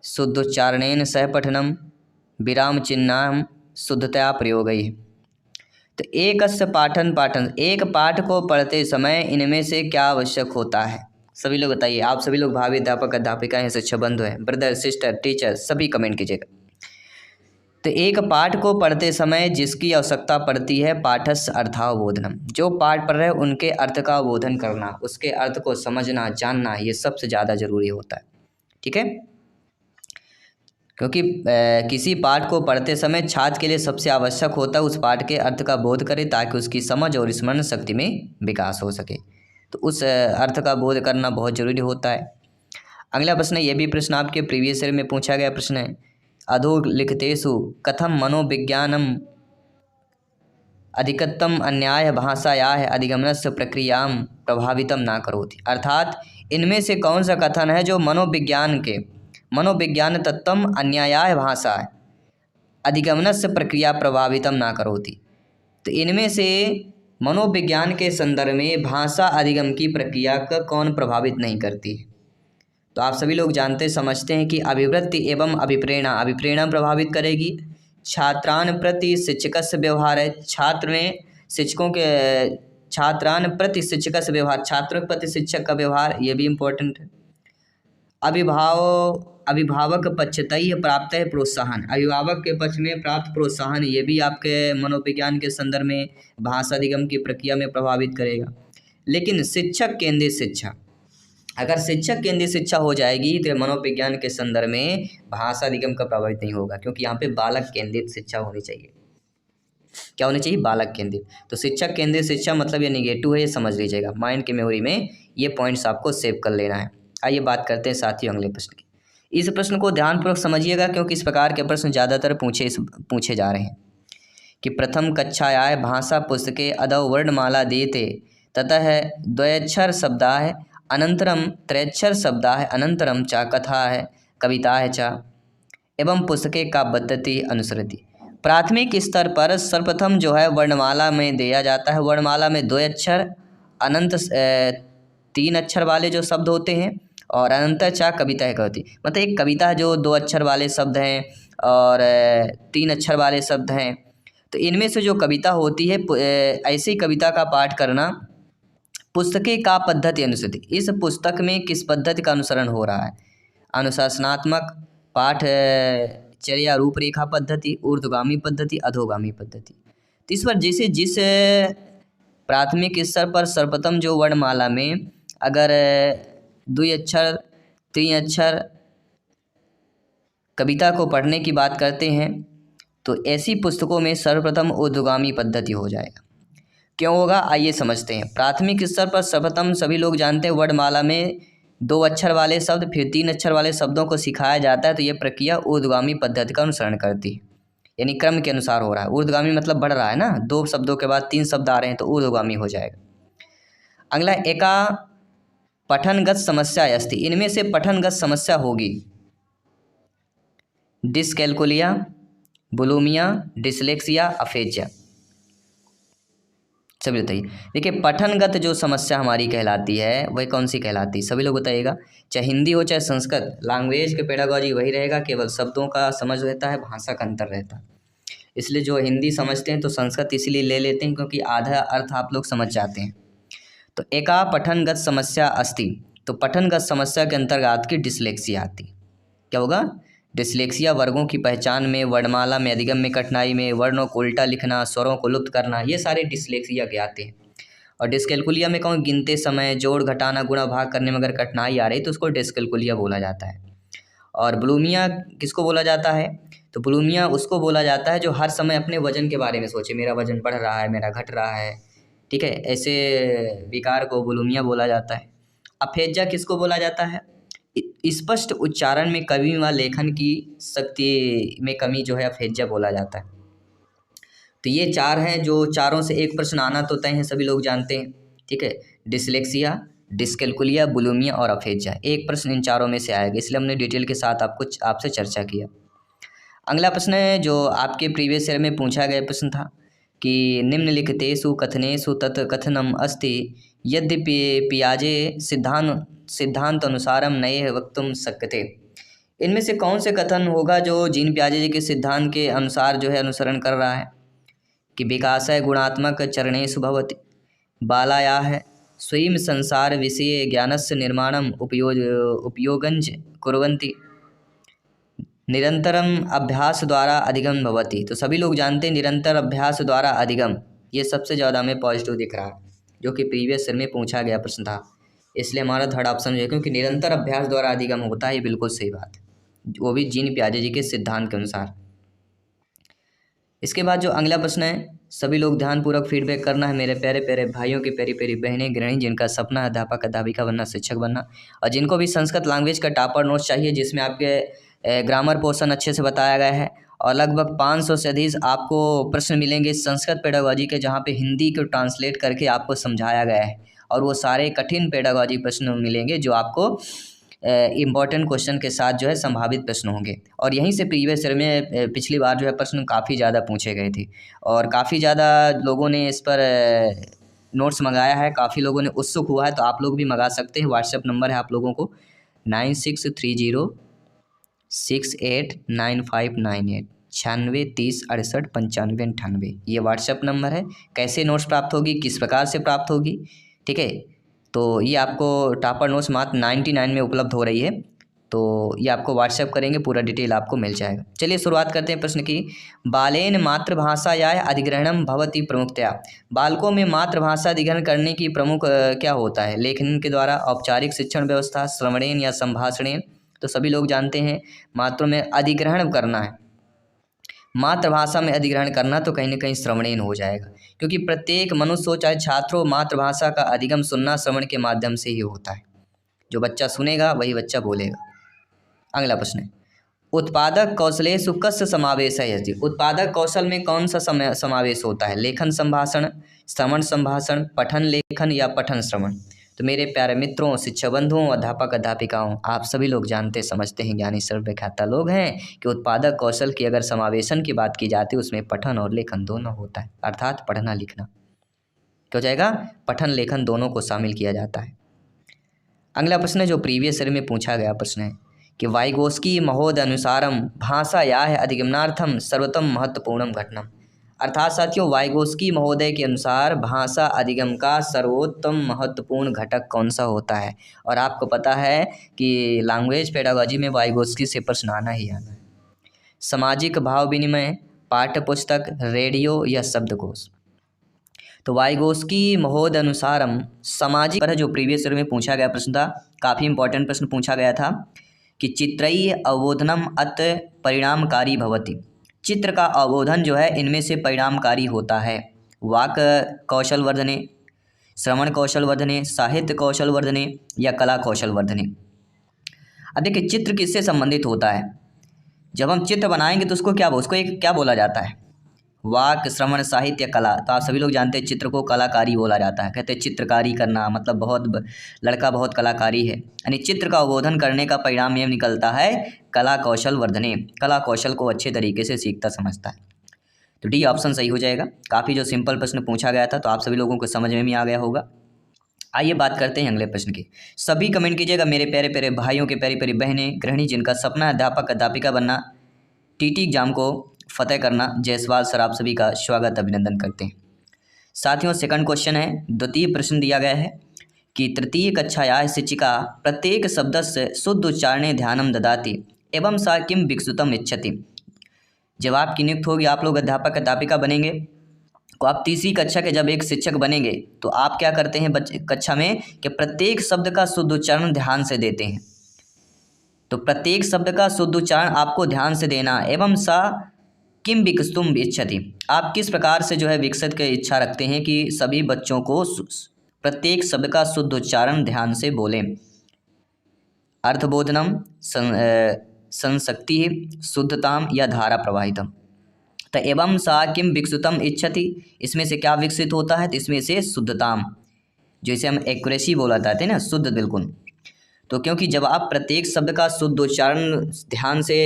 शुद्धोच्चारणेन सह पठनम, विराम चिह्नाम शुद्धतया प्रयोगैः। तो एकस्य पाठन, एक पाठ को पढ़ते समय इनमें से क्या आवश्यक होता है? सभी लोग बताइए। आप सभी लोग भावी अध्यापक अध्यापिका हैं, शिक्षक बंधु हैं, ब्रदर सिस्टर टीचर सभी कमेंट कीजिएगा। तो एक पाठ को पढ़ते समय जिसकी आवश्यकता पड़ती है, पाठस्य अर्थावबोधनम, जो पाठ पढ़ रहे हैं उनके अर्थ का अवबोधन करना, उसके अर्थ को समझना जानना, ये सबसे ज़्यादा जरूरी होता है। ठीक है, क्योंकि किसी पाठ को पढ़ते समय छात्र के लिए सबसे आवश्यक होता है उस पाठ के अर्थ का बोध करे, ताकि उसकी समझ और स्मरण शक्ति में विकास हो सके। तो उस अर्थ का बोध करना बहुत जरूरी होता है। अगला प्रश्न है, ये भी प्रश्न आपके प्रीवियस ईयर में पूछा गया प्रश्न है, अधोलिखितेषु कथम मनोविज्ञानम अधिकतम अन्याय भाषायाः अधिगमनस्य प्रक्रियां प्रभावितम ना करोति। अर्थात इनमें से कौन सा कथन है जो मनोविज्ञान तत्वम अन्याय भाषा अधिगमनस्य प्रक्रिया प्रभावितम ना करोति। तो इनमें से मनोविज्ञान के संदर्भ में भाषा अधिगम की प्रक्रिया का कौन प्रभावित नहीं करती है? तो आप सभी लोग जानते समझते हैं कि अभिवृत्ति एवं अभिप्रेरणा प्रभावित करेगी। छात्रान प्रति शिक्षकस्य व्यवहार है, छात्र में शिक्षकों के, छात्रान प्रति शिक्षकस्य व्यवहार, छात्रों के प्रति शिक्षक का व्यवहार, ये भी इम्पोर्टेंट है। अभिभावक पक्षतः प्राप्त है प्रोत्साहन, अभिभावक के पक्ष में प्राप्त प्रोत्साहन ये भी आपके मनोविज्ञान के संदर्भ में भाषा अधिगम की प्रक्रिया में प्रभावित करेगा। लेकिन शिक्षक केंद्रित शिक्षा, अगर शिक्षक केंद्रित शिक्षा हो जाएगी तो मनोविज्ञान के संदर्भ में भाषा अधिगम का प्रभावित नहीं होगा, क्योंकि यहाँ पे बालक केंद्रित शिक्षा होनी चाहिए। क्या होनी चाहिए? बालक केंद्रित। तो शिक्षक केंद्रित शिक्षा मतलब ये निगेटिव है, ये समझ लीजिएगा, माइंड की मेमोरी में ये पॉइंट्स आपको सेव कर लेना है। आइए बात करते हैं साथियों अगले प्रश्न की। इस प्रश्न को ध्यानपूर्वक समझिएगा, क्योंकि इस प्रकार के प्रश्न ज़्यादातर पूछे जा रहे हैं कि प्रथम कक्षायाः भाषा पुस्तके अदौ वर्णमाला दीयते, ततः द्व्यक्षर शब्दाः अनन्तरं त्रयक्षर शब्दाः अनन्तरं च कथाः कविताः च एवं पुस्तके काव्य पद्धति अनुसरति। प्राथमिक स्तर पर सर्वप्रथम जो है वर्णमाला में दिया जाता है, वर्णमाला में 2 अक्षर अनंत 3 अक्षर वाले जो शब्द होते हैं, और अनंत चा कविता है कहती, मतलब एक कविता जो 2 अक्षर वाले शब्द हैं और 3 अक्षर वाले शब्द हैं। तो इनमें से जो कविता होती है, ऐसी कविता का पाठ करना पुस्तके का पद्धति अनुसृति, इस पुस्तक में किस पद्धति का अनुसरण हो रहा है? अनुशासनात्मक, पाठ चर्या रूपरेखा पद्धति, ऊर्ध्वगामी पद्धति, अधोगामी पद्धति। तो इस पर जैसे जिस प्राथमिक स्तर पर सर्वप्रथम जो वर्णमाला में अगर 2 अक्षर 3 अक्षर कविता को पढ़ने की बात करते हैं, तो ऐसी पुस्तकों में सर्वप्रथम ऊर्ध्वगामी पद्धति हो जाएगा। क्यों होगा? आइए समझते हैं। प्राथमिक स्तर पर सर्वप्रथम सभी लोग जानते हैं वर्णमाला में 2 अक्षर वाले शब्द फिर 3 अक्षर वाले शब्दों को सिखाया जाता है, तो ये प्रक्रिया ऊर्ध्वगामी पद्धति का अनुसरण करती है, यानी क्रम के अनुसार हो रहा है। ऊर्ध्वगामी मतलब बढ़ रहा है ना, 2 शब्दों के बाद 3 शब्द आ रहे हैं तो ऊर्ध्वगामी हो जाएगा। अगला, एका पठनगत समस्या अस्ति, इनमें से पठनगत समस्या होगी डिस्कैल्कुलिया, बुलिमिया, डिसलेक्सिया, अफेजिया। सभी बताइए। देखिए, पठनगत जो समस्या हमारी कहलाती है वह कौन सी कहलाती है? सभी लोग बताइएगा। चाहे हिंदी हो चाहे संस्कृत, लैंग्वेज के पेडागॉजी वही रहेगा, केवल शब्दों का समझ रहता है, भाषा का अंतर रहता है। इसलिए जो हिंदी समझते हैं तो संस्कृत इसीलिए ले लेते हैं, क्योंकि आधा अर्थ आप लोग समझ जाते हैं। तो एका पठनगत समस्या अस्ति, तो पठनगत समस्या के अंतर्गत आपकी डिसलेक्सिया आती। क्या होगा? डिसलेक्सिया वर्गों की पहचान में, वर्णमाला में अधिगम में कठिनाई में, वर्णों को उल्टा लिखना, स्वरों को लुप्त करना, ये सारे डिसलेक्सिया के आते हैं। और डिस्कैल्कुलिया में कौन? गिनते समय, जोड़ घटाना, गुणा भाग करने में अगर कठिनाई आ रही तो उसको डिस्कैल्कुलिया बोला जाता है। और बुलिमिया किसको बोला जाता है? तो बुलिमिया उसको बोला जाता है जो हर समय अपने वजन के बारे में सोचे, मेरा वजन बढ़ रहा है, मेरा घट रहा है, ठीक है, ऐसे विकार को बुलिमिया बोला जाता है। अफेजिया किसको बोला जाता है? स्पष्ट उच्चारण में कमी व लेखन की शक्ति में कमी जो है अफेजिया बोला जाता है। तो ये 4 हैं, जो चारों से एक प्रश्न आना तो तय है, सभी लोग जानते हैं, ठीक है। डिसलेक्सिया, डिस्कैल्कुलिया, बुलिमिया और अफेजिया, एक प्रश्न इन चारों में से आएगा, इसलिए हमने डिटेल के साथ आपसे चर्चा किया। अगला प्रश्न है जो आपके प्रीवियस ईयर में पूछा गया प्रश्न था कि निम्नलिखितेषु कथनेषु तत् कथनम अस्ति यद्यपि पियाजे सिद्धांत अनुसारम नए वक्तुम शक्यते। इनमें से कौन से कथन होगा जो जीन पियाजे जी के सिद्धांत के अनुसार जो है अनुसरण कर रहा है? कि विकासः गुणात्मक चरणेषु भवति, बालायाः स्वयं संसार विषये ज्ञानस्य निर्माणम उपयोगञ्च कुर्वन्ति, निरंतरम अभ्यास द्वारा अधिगम भवति। तो सभी लोग जानते हैं निरंतर अभ्यास द्वारा अधिगम, ये सबसे ज़्यादा हमें पॉजिटिव दिख रहा है, जो कि प्रीवियस ईयर में पूछा गया प्रश्न था, इसलिए हमारा थर्ड ऑप्शन है, क्योंकि निरंतर अभ्यास द्वारा अधिगम होता है, ये बिल्कुल सही बात है, वो भी जीन पियाजे जी के सिद्धांत के अनुसार। इसके बाद जो अगला प्रश्न है, सभी लोग ध्यानपूर्वक फीडबैक करना है। मेरे प्यारे प्यारे भाइयों की प्यारी प्यारी बहनें गृहिणी जिनका सपना है अध्यापक अध्यापिका बनना, शिक्षक बनना, और जिनको भी संस्कृत लैंग्वेज का टॉपर नोट्स चाहिए जिसमें आपके ग्रामर पोर्शन अच्छे से बताया गया है, और लगभग 500 से अधिक आपको प्रश्न मिलेंगे संस्कृत पेडागॉजी के, जहाँ पे हिंदी को ट्रांसलेट करके आपको समझाया गया है, और वो सारे कठिन पेडागॉजी प्रश्न मिलेंगे जो आपको इम्पॉर्टेंट क्वेश्चन के साथ जो है संभावित प्रश्न होंगे। और यहीं से प्रीवियस ईयर में पिछली बार जो है प्रश्न काफ़ी ज़्यादा पूछे गए थे, और काफ़ी ज़्यादा लोगों ने इस पर नोट्स मंगाया है, काफ़ी लोगों ने उत्सुक हुआ है, तो आप लोग भी मंगा सकते हैं। व्हाट्सएप नंबर है आप लोगों को 9630689598 96 30 68 95 98, ये व्हाट्सएप नंबर है। कैसे नोट्स प्राप्त होगी, किस प्रकार से प्राप्त होगी, ठीक है, तो ये आपको टॉपर नोट्स मात्र 99 में उपलब्ध हो रही है, तो ये आपको व्हाट्सएप करेंगे, पूरा डिटेल आपको मिल जाएगा। चलिए शुरुआत करते हैं प्रश्न की। बालेन मातृभाषाया अधिग्रहणम भवति प्रमुखतया। बालकों में मातृभाषा अधिग्रहण करने की प्रमुख क्या होता है? लेखन के द्वारा, औपचारिक शिक्षण व्यवस्था, श्रवणेन या संभाषणेन। तो सभी लोग जानते हैं मातृ में अधिग्रहण करना है, मातृभाषा में अधिग्रहण करना तो कहीं ना कहीं श्रवणेन हो जाएगा, क्योंकि प्रत्येक मनुष्य हो चाहे छात्र हो, मातृभाषा का अधिगम सुनना श्रवण के माध्यम से ही होता है। जो बच्चा सुनेगा वही बच्चा बोलेगा। अगला प्रश्न है, उत्पादक कौशलेषु कस्य समावेशः अस्ति? उत्पादक कौशल में कौन सा समावेश होता है? लेखन संभाषण, श्रवण संभाषण, पठन लेखन या पठन श्रवण? तो मेरे प्यारे मित्रों, शिक्षक बंधुओं, अध्यापक अध्यापिकाओं, आप सभी लोग जानते समझते हैं, ज्ञानी सर्वव्याख्याता लोग हैं कि उत्पादक कौशल की अगर समावेशन की बात की जाती है उसमें पठन और लेखन दोनों होता है, अर्थात पढ़ना लिखना क्या हो जाएगा? पठन लेखन दोनों को शामिल किया जाता है। अगला प्रश्न है जो प्रीवियस ईयर में पूछा गया प्रश्न है कि वाइगोस्की महोदय अनुसारम भाषायाः अधिगमनार्थम सर्वोत्तम महत्वपूर्णम घटनम। अर्थात साथियों, वाइगोस्की महोदय के अनुसार भाषा अधिगम का सर्वोत्तम महत्वपूर्ण घटक कौन सा होता है? और आपको पता है कि लैंग्वेज पेडागोजी में वाइगोस्की से प्रश्न आना ही आना है। सामाजिक भाव विनिमय, पाठ्यपुस्तक, रेडियो या शब्दकोश? तो वाइगोस्की महोदय अनुसारम सामाजिक पर जो प्रीवियस ईयर में पूछा गया प्रश्न था, काफ़ी इंपॉर्टेंट प्रश्न पूछा गया था कि चित्रई अवबोधनम अत परिणामकारी भवति। चित्र का अवबोधन जो है इनमें से परिणामकारी होता है। वाक कौशल वर्धने, श्रवण कौशल वर्धने, साहित्य कौशल वर्धने या कला कौशल वर्धने? अब देखिए, चित्र किससे संबंधित होता है? जब हम चित्र बनाएंगे तो उसको एक क्या बोला जाता है? वाक, श्रवण, साहित्य, कला। तो आप सभी लोग जानते हैं चित्र को कलाकारी बोला जाता है। कहते हैं चित्रकारी करना मतलब लड़का बहुत कलाकारी है, यानी चित्र का अवबोधन करने का परिणाम ये निकलता है कला कौशल वर्धने। कला कौशल को अच्छे तरीके से सीखता समझता है। तो डी ऑप्शन सही हो जाएगा। काफ़ी जो सिंपल प्रश्न पूछा गया था तो आप सभी लोगों को समझ में भी आ गया होगा। आइए बात करते हैं अगले प्रश्न की। सभी कमेंट कीजिएगा मेरे प्यारे प्यारे भाइयों के, प्यारी प्यारी बहनें, गृहिणी जिनका सपना है अध्यापक अध्यापिका बनना, टीटी एग्जाम को फतेह करना। जायसवाल सर आप सभी का स्वागत अभिनंदन करते हैं। साथियों, सेकंड क्वेश्चन है, द्वितीय प्रश्न दिया गया है कि तृतीय कक्षायाः शिक्षिका प्रत्येक शब्दस्य शुद्ध उच्चारणे ध्यानं ददाति एवं सा किम विकसितम इच्छति। जब आपकी नियुक्त होगी, आप लोग अध्यापक अध्यापिका बनेंगे, तो आप तीसरी कक्षा के जब एक शिक्षक बनेंगे तो आप क्या करते हैं कक्षा में कि प्रत्येक शब्द का शुद्ध उच्चारण ध्यान से देते हैं। तो प्रत्येक शब्द का शुद्ध उच्चारण आपको ध्यान से देना। एवं सा किम विकसितुम इच्छति, आप किस प्रकार से जो है विकसित की इच्छा रखते हैं कि सभी बच्चों को प्रत्येक शब्द का शुद्ध उच्चारण ध्यान से बोलें। अर्थबोधनम, संशक्ति, शुद्धताम या धारा प्रवाहितम? तो एवं सा किम विकसितम इच्छति, इसमें से क्या विकसित होता है? तो इसमें से शुद्धताम, जैसे हम एक्यूरेसी बोला जाते हैं ना, शुद्ध बिल्कुल। तो क्योंकि जब आप प्रत्येक शब्द का शुद्ध उच्चारण ध्यान से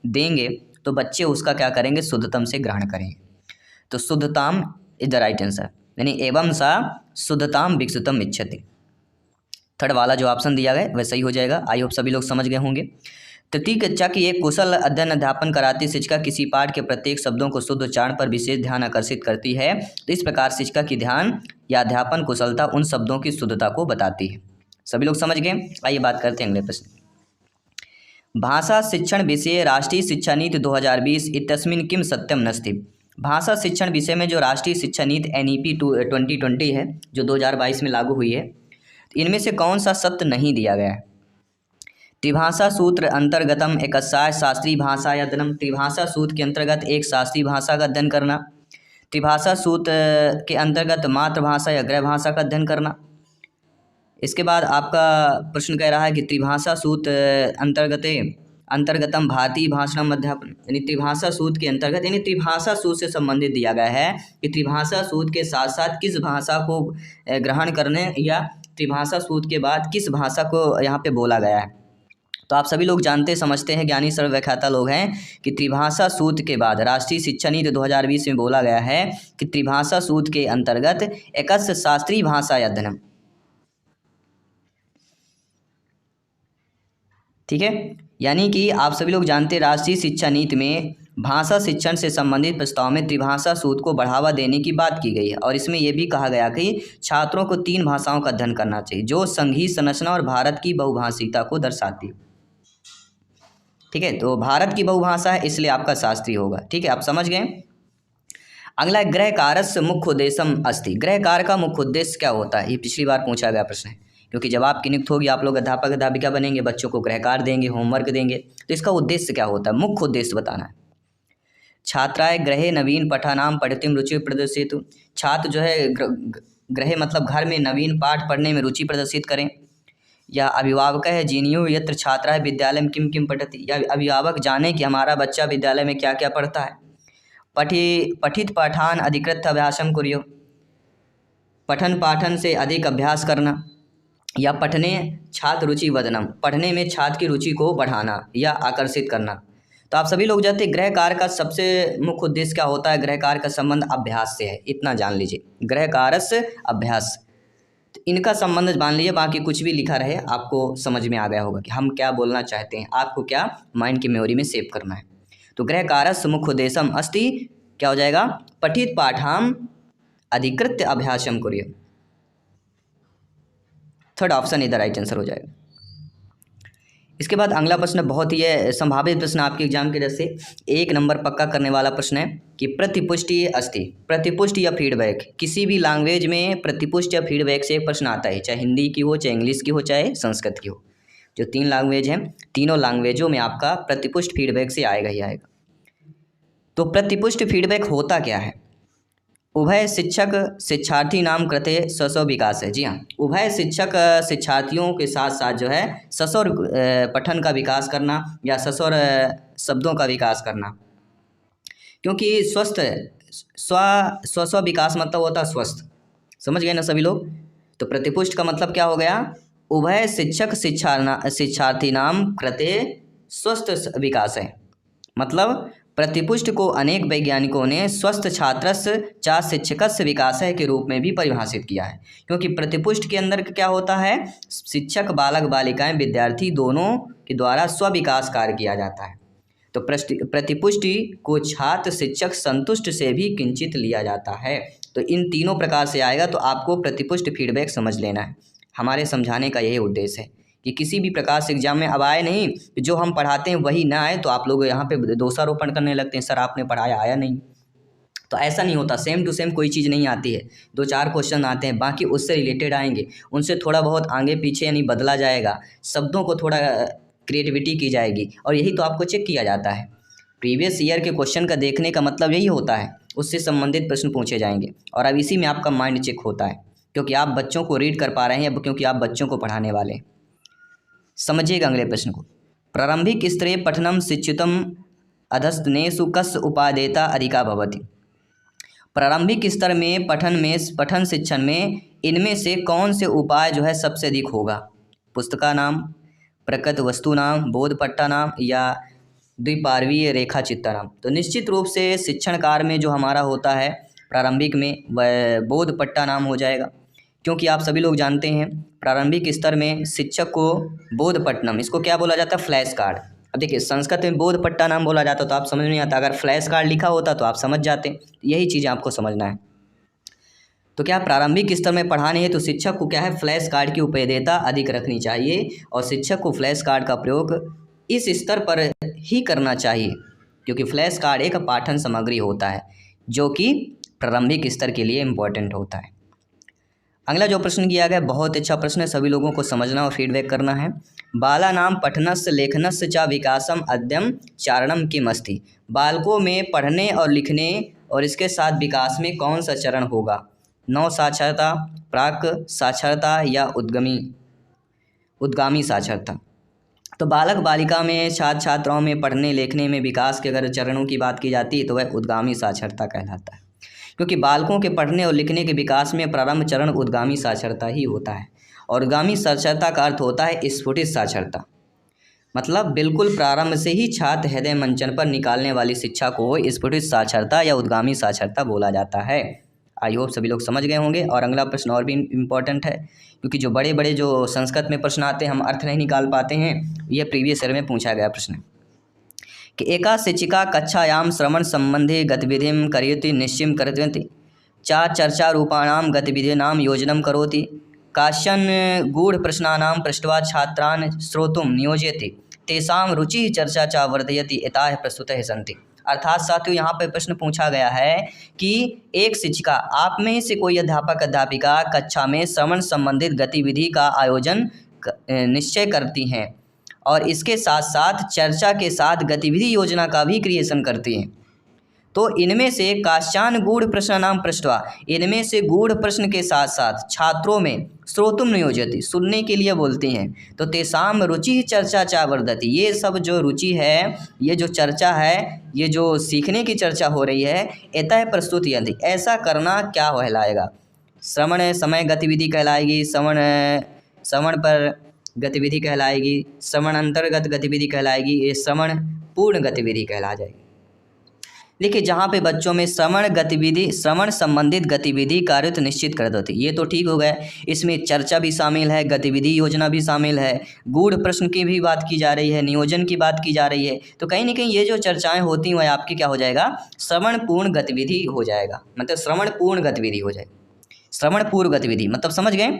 देंगे तो बच्चे उसका क्या करेंगे? शुद्धतम से ग्रहण करेंगे। तो शुद्धताम इज द राइट आंसर, यानी एवं सा शुद्धताम विकसितम इच्छति। थर्ड वाला जो ऑप्शन दिया गया वह सही हो जाएगा। आई होप सभी लोग समझ गए होंगे। तृतीय कक्षा की एक कुशल अध्ययन अध्यापन कराती शिक्षिका किसी पाठ के प्रत्येक शब्दों को शुद्ध उच्चारण पर विशेष ध्यान आकर्षित करती है। तो इस प्रकार शिक्षिका की ध्यान या अध्यापन कुशलता उन शब्दों की शुद्धता को बताती है। सभी लोग समझ गए। आइए बात करते हैं अगले प्रश्न। भाषा शिक्षण विषय राष्ट्रीय शिक्षा नीति 2020 इत्यस्मिन् किम सत्यम नस्ति। भाषा शिक्षण विषय में जो राष्ट्रीय शिक्षा नीति NEP 2020 है जो 2022 में लागू हुई है, इनमें से कौन सा सत्य नहीं दिया गया है? त्रिभाषा सूत्र अंतर्गतम एकस्याः शास्त्रीय भाषा अध्ययनम। त्रिभाषा सूत्र के अंतर्गत एक शास्त्रीय भाषा का अध्ययन करना। त्रिभाषा सूत्र के अंतर्गत मातृभाषा या गृह भाषा का अध्ययन करना। इसके बाद आपका प्रश्न कह रहा है कि त्रिभाषा सूत्र अंतर्गतम भारतीय भाषणम अध्यापन, यानी त्रिभाषा सूत्र के अंतर्गत, यानी त्रिभाषा सूत्र से संबंधित दिया गया है कि त्रिभाषा सूत्र के साथ साथ किस भाषा को ग्रहण करने या त्रिभाषा सूत्र के बाद किस भाषा को यहाँ पे बोला गया है। तो आप सभी लोग जानते समझते हैं, ज्ञानी सर्वव्याख्याता लोग हैं कि त्रिभाषा सूत्र के बाद राष्ट्रीय शिक्षा नीति 2020 में बोला गया है कि त्रिभाषा सूत्र के अंतर्गत एकस्य शास्त्रीय भाषा अध्ययनम। ठीक है, यानी कि आप सभी लोग जानते हैं राष्ट्रीय शिक्षा नीति में भाषा शिक्षण से संबंधित प्रस्ताव में त्रिभाषा सूत्र को बढ़ावा देने की बात की गई है। और इसमें यह भी कहा गया कि छात्रों को 3 भाषाओं का अध्ययन करना चाहिए जो संघीय संरचना और भारत की बहुभाषिकता को दर्शाती है। ठीक है, तो भारत की बहुभाषा है इसलिए आपका शास्त्रीय होगा। ठीक है, आप समझ गए। अगला है गृह कारस्य मुख्य उद्देश्यम अस्ति। गृह कार्य का मुख्य उद्देश्य क्या होता है, ये पिछली बार पूछा गया प्रश्न है, क्योंकि जब आपकी नियुक्त होगी आप लोग अध्यापक अध्यापिका बनेंगे, बच्चों को गृह कार्य देंगे, होमवर्क देंगे, तो इसका उद्देश्य क्या होता है, मुख्य उद्देश्य बताना है। छात्राय गृहे नवीन पठानाम पठितुम रुचि प्रदर्शित। छात्र जो है गृह मतलब घर में नवीन पाठ पढ़ने में रुचि प्रदर्शित करें। या अभिभावक है जीनियो यत्र छात्रा विद्यालय में किम किम पठति। या अभिभावक जाने कि हमारा बच्चा विद्यालय में क्या क्या पढ़ता है। पठित पाठान अधिकृत अभ्यासम कुर्यो। पठन पाठन से अधिक अभ्यास करना। या पठने छात्र रुचि वदनम। पढ़ने में छात्र की रुचि को बढ़ाना या आकर्षित करना। तो आप सभी लोग जानते हैं गृह कार्य का सबसे मुख्य उद्देश्य क्या होता है। गृह कार्य का संबंध अभ्यास से है, इतना जान लीजिए। गृह कार्य से अभ्यास, तो इनका संबंध मान लीजिए, बाकी कुछ भी लिखा रहे आपको समझ में आ गया होगा कि हम क्या बोलना चाहते हैं, आपको क्या माइंड की मेमोरी में सेव करना है। तो गृह कार्य मुख्य उद्देश्यम अस्ति क्या हो जाएगा, पठित पाठाम अधिकृत अभ्यासम कुर्य। थर्ड ऑप्शन इधर राइट आंसर हो जाएगा। इसके बाद अगला प्रश्न बहुत ही संभावित प्रश्न आपके एग्जाम के जैसे 1 नंबर पक्का करने वाला प्रश्न है कि प्रतिपुष्टि अस्ति। प्रतिपुष्टि या फीडबैक, किसी भी लैंग्वेज में प्रतिपुष्टि या फीडबैक से एक प्रश्न आता है, चाहे हिंदी की हो, चाहे इंग्लिश की हो, चाहे संस्कृत की हो। जो 3 लैंग्वेज हैं, तीनों लैंग्वेजों में आपका प्रतिपुष्ट फीडबैक से आएगा ही आएगा। तो प्रतिपुष्ट फीडबैक होता क्या है। उभय शिक्षक शिक्षार्थी नाम कृते स्वस्व विकास है। जी हाँ, उभय शिक्षक शिक्षार्थियों के साथ साथ जो है सस्वर पठन का विकास करना या सस्वर शब्दों का विकास करना। क्योंकि स्वस्थ स्व विकास मतलब होता है स्वस्थ, समझ गए ना सभी लोग। तो प्रतिपुष्ट का मतलब क्या हो गया, उभय शिक्षक शिक्षार्थी नाम कृते स्वस्थ विकास है। मतलब प्रतिपुष्ट को अनेक वैज्ञानिकों ने स्वस्थ छात्रस्य चा शिक्षकस्य विकासय के रूप में भी परिभाषित किया है। क्योंकि प्रतिपुष्ट के अंदर क्या होता है, शिक्षक बालक बालिकाएं विद्यार्थी दोनों के द्वारा स्विकास कार्य किया जाता है। तो प्रतिपुष्टि को छात्र शिक्षक संतुष्ट से भी किंचित लिया जाता है। तो इन तीनों प्रकार से आएगा, तो आपको प्रतिपुष्ट फीडबैक समझ लेना है। हमारे समझाने का यही उद्देश्य है कि किसी भी प्रकार से एग्जाम में अब आए नहीं, जो हम पढ़ाते हैं वही ना आए, तो आप लोग यहाँ पे दोषारोपण करने लगते हैं, सर आपने पढ़ाया आया नहीं। तो ऐसा नहीं होता, सेम टू सेम कोई चीज़ नहीं आती है। 2-4 क्वेश्चन आते हैं, बाकी उससे रिलेटेड आएंगे, उनसे थोड़ा बहुत आगे पीछे यानी बदला जाएगा, शब्दों को थोड़ा क्रिएटिविटी की जाएगी, और यही तो आपको चेक किया जाता है। प्रीवियस ईयर के क्वेश्चन का देखने का मतलब यही होता है, उससे संबंधित प्रश्न पूछे जाएंगे, और अब इसी में आपका माइंड चेक होता है, क्योंकि आप बच्चों को रीड कर पा रहे हैं, क्योंकि आप बच्चों को पढ़ाने वाले हैं। समझिएगा अगले प्रश्न को। प्रारंभिक स्तरे पठनम शिक्षितम अधस्तनेषु कस्य उपादेयता अधिका भवति। प्रारंभिक स्तर में पठन शिक्षण में इनमें से कौन से उपाय जो है सबसे अधिक होगा। पुस्तका नाम, प्रकृत वस्तु नाम, बोधपट्टा नाम या द्विपार्वीय रेखा चित्ता नाम। तो निश्चित रूप से शिक्षण कार्य में जो हमारा होता है प्रारंभिक में, वह बोधपट्टा नाम हो जाएगा। क्योंकि आप सभी लोग जानते हैं प्रारंभिक स्तर में शिक्षक को बोधपट्टनम, इसको क्या बोला जाता है, फ्लैश कार्ड। अब देखिए संस्कृत में बोधपट्टा नाम बोला जाता तो आप समझ नहीं आता, अगर फ्लैश कार्ड लिखा होता तो आप समझ जाते। यही चीज़ें आपको समझना है। तो क्या प्रारंभिक स्तर में पढ़ाने हैं तो शिक्षक को क्या है, फ्लैश कार्ड की उपयोगिता अधिक रखनी चाहिए, और शिक्षक को फ्लैश कार्ड का प्रयोग इस स्तर पर ही करना चाहिए, क्योंकि फ्लैश कार्ड एक पाठन सामग्री होता है जो कि प्रारंभिक स्तर के लिए इम्पोर्टेंट होता है। अगला जो प्रश्न किया गया बहुत अच्छा प्रश्न है, सभी लोगों को समझना और फीडबैक करना है। बालानां पठनस्य लेखनस्य च विकासम अद्यम चारणम किम अस्ति। बालकों में पढ़ने और लिखने और इसके साथ विकास में कौन सा चरण होगा। नव साक्षरता, प्राक साक्षरता या उद्गामी साक्षरता। तो बालक बालिका में छात्र छात्राओं में पढ़ने लिखने में विकास के अगर चरणों की बात की जाती है तो वह उद्गामी साक्षरता कहलाता है, क्योंकि बालकों के पढ़ने और लिखने के विकास में प्रारंभ चरण उद्गामी साक्षरता ही होता है। और उद्गामी साक्षरता का अर्थ होता है स्फुटित साक्षरता, मतलब बिल्कुल प्रारंभ से ही छात्र हृदय मंचन पर निकालने वाली शिक्षा को स्फुटित साक्षरता या उद्गामी साक्षरता बोला जाता है। आई होप सभी लोग समझ गए होंगे। और अगला प्रश्न और भी इम्पोर्टेंट है, क्योंकि जो बड़े बड़े जो संस्कृत में प्रश्न आते हैं हम अर्थ नहीं निकाल पाते हैं, यह प्रीवियस ईयर में पूछा गया प्रश्न कि एका शिक्षिका कक्षायां श्रवण संबंधी गतिविधिं करोति निश्चयं कृतवती चा चर्चा रूपाणां गतिविधीनां योजनं करोति काश्चन गूढ़ प्रश्नानां पृष्ट्वा छात्रान् श्रोतुं नियोजयति तेषां रुचि चर्चा च वर्धयति इताः प्रस्तुतः सन्ति। अर्थात साथियों यहाँ पे प्रश्न पूछा गया है कि एक शिक्षिका, आप में से कोई अध्यापक अध्यापिका कक्षा में श्रवण संबंधित गतिविधि का आयोजन निश्चय करती हैं और इसके साथ साथ चर्चा के साथ गतिविधि योजना का भी क्रिएशन करती हैं। तो इनमें से काश्चान गूढ़ प्रश्नानां पृष्ट्वा, इनमें से गूढ़ प्रश्न के साथ साथ छात्रों में श्रोतुम नियोजति, सुनने के लिए बोलती हैं। तो तेषाम रुचि चर्चा चा वर्धति, ये सब जो रुचि है, ये जो चर्चा है, ये जो सीखने की चर्चा हो रही है, एतः प्रस्तुत यदि, ऐसा करना क्या कहलाएगा? श्रवण समय गतिविधि कहलाएगी, श्रवण पर गतिविधि कहलाएगी, श्रवण अंतर्गत गतिविधि कहलाएगी, ये श्रवण पूर्ण गतिविधि कहला जाएगी। देखिए जहाँ पे बच्चों में श्रवण संबंधित गतिविधि कार्य निश्चित कर देती, ये तो ठीक हो गया। इसमें चर्चा भी शामिल है, गतिविधि योजना भी शामिल है, गूढ़ प्रश्न की भी बात की जा रही है, नियोजन की बात की जा रही है। तो कहीं ना कहीं ये जो चर्चाएं होती हैं वह आपकी क्या हो जाएगा? श्रवण पूर्ण गतिविधि हो जाएगा, मतलब श्रवण पूर्ण गतिविधि हो जाएगी। श्रवण पूर्व गतिविधि मतलब समझ गए?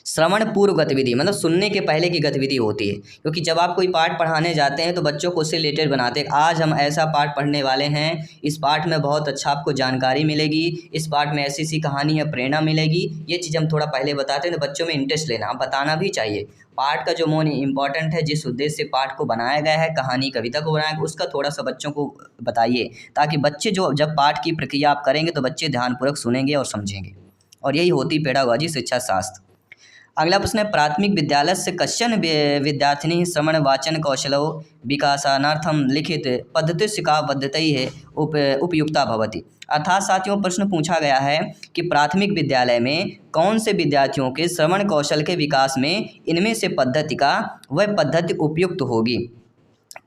श्रवण पूर्व गतिविधि मतलब सुनने के पहले की गतिविधि होती है, क्योंकि जब आप कोई पाठ पढ़ाने जाते हैं तो बच्चों को उससे रिलेटेड बनाते हैं। आज हम ऐसा पाठ पढ़ने वाले हैं, इस पाठ में बहुत अच्छा आपको जानकारी मिलेगी, इस पाठ में ऐसी सी कहानी है, प्रेरणा मिलेगी, ये चीज़ हम थोड़ा पहले बताते हैं तो बच्चों में इंटरेस्ट लेना, आप बताना भी चाहिए। पाठ का जो मोन इम्पॉर्टेंट है, जिस उद्देश्य से पाठ को बनाया गया है, कहानी कविता को बनाया गया, उसका थोड़ा सा बच्चों को बताइए, ताकि बच्चे जब पाठ की प्रक्रिया आप करेंगे तो बच्चे ध्यानपूर्वक सुनेंगे और समझेंगे। और यही होती पेडागॉजी, शिक्षा शास्त्र। अगला प्रश्न है, प्राथमिक विद्यालय से कश्चन विद्यार्थिनी श्रवण वाचन कौशलो विकासानार्थम लिखित पद्धति शिक्षा पद्धति है उपयुक्ता भवति। अर्थात साथियों प्रश्न पूछा गया है कि प्राथमिक विद्यालय में कौन से विद्यार्थियों के श्रवण कौशल के विकास में इनमें से पद्धति का वह पद्धति उपयुक्त होगी?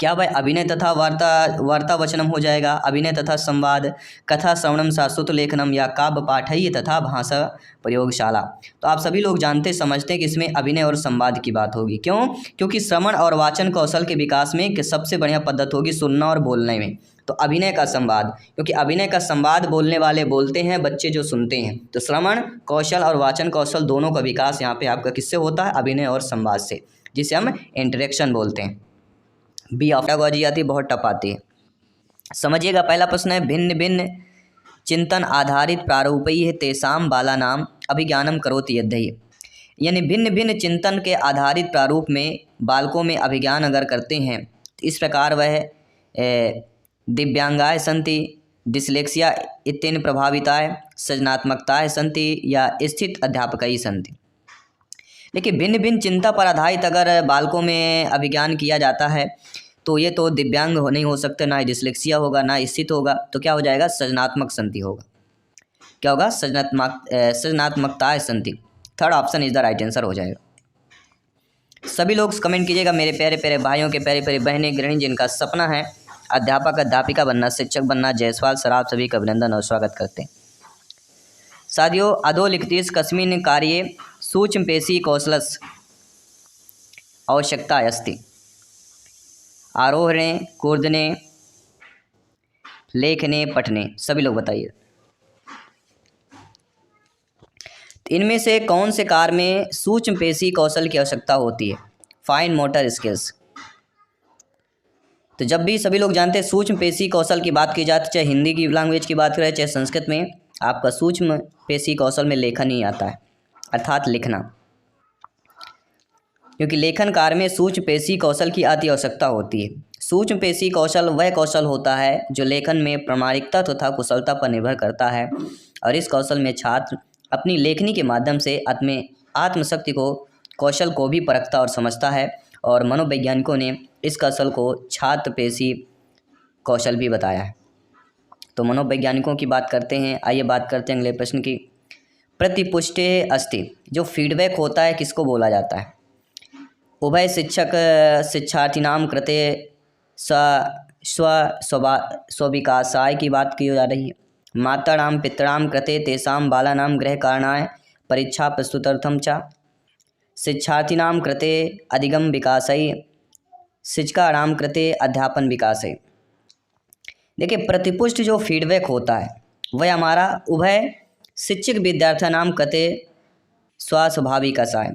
क्या वह अभिनय तथा वार्ता वचनम हो जाएगा, अभिनय तथा संवाद, कथा श्रवणम शाश्वत लेखनम, या काव्य पाठयी तथा भाषा प्रयोगशाला? तो आप सभी लोग जानते समझते हैं कि इसमें अभिनय और संवाद की बात होगी। क्यों? क्योंकि श्रवण और वाचन कौशल के विकास में सबसे बढ़िया पद्धति होगी सुनना और बोलने में। तो अभिनय का संवाद, क्योंकि अभिनय का संवाद बोलने वाले बोलते हैं, बच्चे जो सुनते हैं। तो श्रवण कौशल और वाचन कौशल दोनों का विकास यहाँ पे आपका किससे होता है? अभिनय और संवाद से, जिसे हम इंटरेक्शन बोलते हैं। बी पेडागॉजी आती है, बहुत टफ आती है। समझिएगा पहला प्रश्न है, भिन्न भिन्न चिंतन आधारित प्रारूपी है तेषाम बालानाम अभिज्ञानम करोति यद्यहि, यानी भिन्न भिन्न चिंतन के आधारित प्रारूप में बालकों में अभिज्ञान अगर करते हैं तो इस प्रकार वह दिव्यांगाएँ सन्ति, डिस्लेक्सिया इत्येन प्रभाविताएँ, सृजनात्मकताएँ सन्ति, या स्थित अध्यापकई सन्ति। देखिए भिन्न भिन्न चिंता पर आधारित अगर बालकों में अभिज्ञान किया जाता है तो ये तो दिव्यांग नहीं हो सकते, ना डिस्लेक्सिया होगा, ना स्थित होगा, तो क्या हो जाएगा? सृजनात्मक संति होगा। क्या होगा? सृजनात्मकताएं संति। Third option is the right answer हो जाएगा। सभी लोग कमेंट कीजिएगा मेरे प्यारे प्यारे भाइयों के प्यारे प्यारे बहनें गृहिणी जिनका सपना है अध्यापक अध्यापिका बनना, शिक्षक बनना, जयसवाल सर आप सभी का अभिनंदन और स्वागत करते हैं। साथियों अधोलिखित कस्मिन् कार्ये सूक्ष्म पेशी कौशलस्य आवश्यकता अस्ति? आरोहणे, कूर्दने, लेखने, पठने, सभी लोग बताइए। इनमें से कौन से कार्य में सूक्ष्म पेशी कौशल की आवश्यकता होती है? Fine motor skills. तो जब भी सभी लोग जानते हैं सूक्ष्म पेशी कौशल की बात की जाती है, चाहे हिंदी की लैंग्वेज की बात करें चाहे संस्कृत में, आपका सूक्ष्म पेशी कौशल में लेखन ही आता है, अर्थात लिखना, क्योंकि लेखन कार्य में सूक्ष्म पेशी कौशल की अति आवश्यकता होती है। सूक्ष्म पेशी कौशल वह कौशल होता है जो लेखन में प्रामाणिकता तथा कुशलता पर निर्भर करता है, और इस कौशल में छात्र अपनी लेखनी के माध्यम से आत्मशक्ति को कौशल को भी परखता और समझता है, और मनोवैज्ञानिकों ने इस कौशल को छात्र पेशी कौशल भी बताया है। तो मनोवैज्ञानिकों की बात करते हैं, आइए बात करते हैं अगले प्रश्न की। प्रतिपुष्टे अस्ति, जो फीडबैक होता है किसको बोला जाता है? उभय शिक्षार्थीनाम कृते स्वविकासाय की बात की जा रही है। मातानाम पितराम कृते तेषां बालानां गृहकारणाय परीक्षा प्रस्तुत्यर्थं च, शिक्षार्थीनां कृते अधिगम विकासय, शिक्षकाणां कृते अध्यापन विकासय। देखिए प्रतिपुष्ट जो फीडबैक होता है वह हमारा उभय शिक्षक विद्यार्थीनां कृते स्वस्वाभाविकासाय,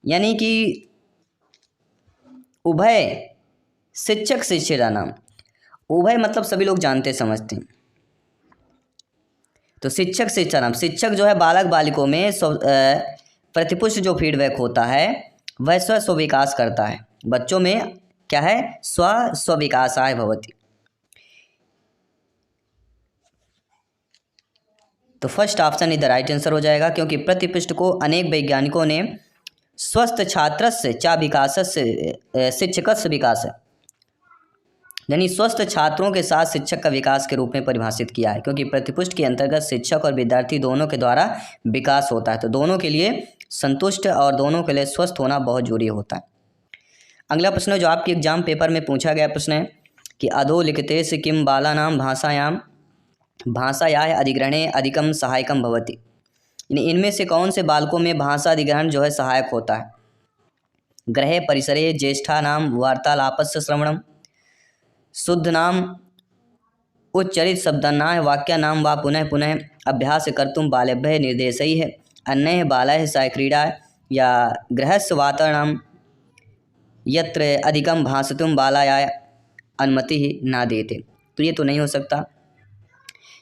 यानी कि उभय शिक्षक शिक्षितानाम, उभय मतलब सभी लोग जानते समझते हैं। तो शिक्षक शिक्षानाम, शिक्षक जो है बालक बालिकों में प्रतिपुष्ट जो फीडबैक होता है वह स्व विकास करता है। बच्चों में क्या है, स्व विकासाय भवति। तो फर्स्ट ऑप्शन इधर राइट आंसर हो जाएगा, क्योंकि प्रतिपुष्ट को अनेक वैज्ञानिकों ने स्वस्थ छात्रस्य चा विकासस्य शिक्षकस्य विकास, यानी स्वस्थ छात्रों के साथ शिक्षक का विकास के रूप में परिभाषित किया है, क्योंकि प्रतिपुष्ट के अंतर्गत शिक्षक और विद्यार्थी दोनों के द्वारा विकास होता है। तो दोनों के लिए संतुष्ट और दोनों के लिए स्वस्थ होना बहुत जरूरी होता है। अगला प्रश्न है जो आपके एग्जाम पेपर में पूछा गया प्रश्न है कि अधो लिखिते से किम बालानाम भाषायाः अधिग्रहणे अधिकम सहायकम भवति, यानी इनमें से कौन से बालकों में भाषा अधिग्रहण जो है सहायक होता है। गृहे परिसरे ज्येष्ठानां वार्तालापस्य श्रवणम, शुद्ध नाम उच्चरित शब्दानां वाक्यानां वा पुनः पुनः अभ्यास कर्तुं बालेभ्यः निर्देशैः अन्यैः बालैः सह क्रीडा, या गृहस्य वातावरणं यत्र अधिकं भाषितुं बालाय अनुमति न देते। तो ये तो नहीं हो सकता।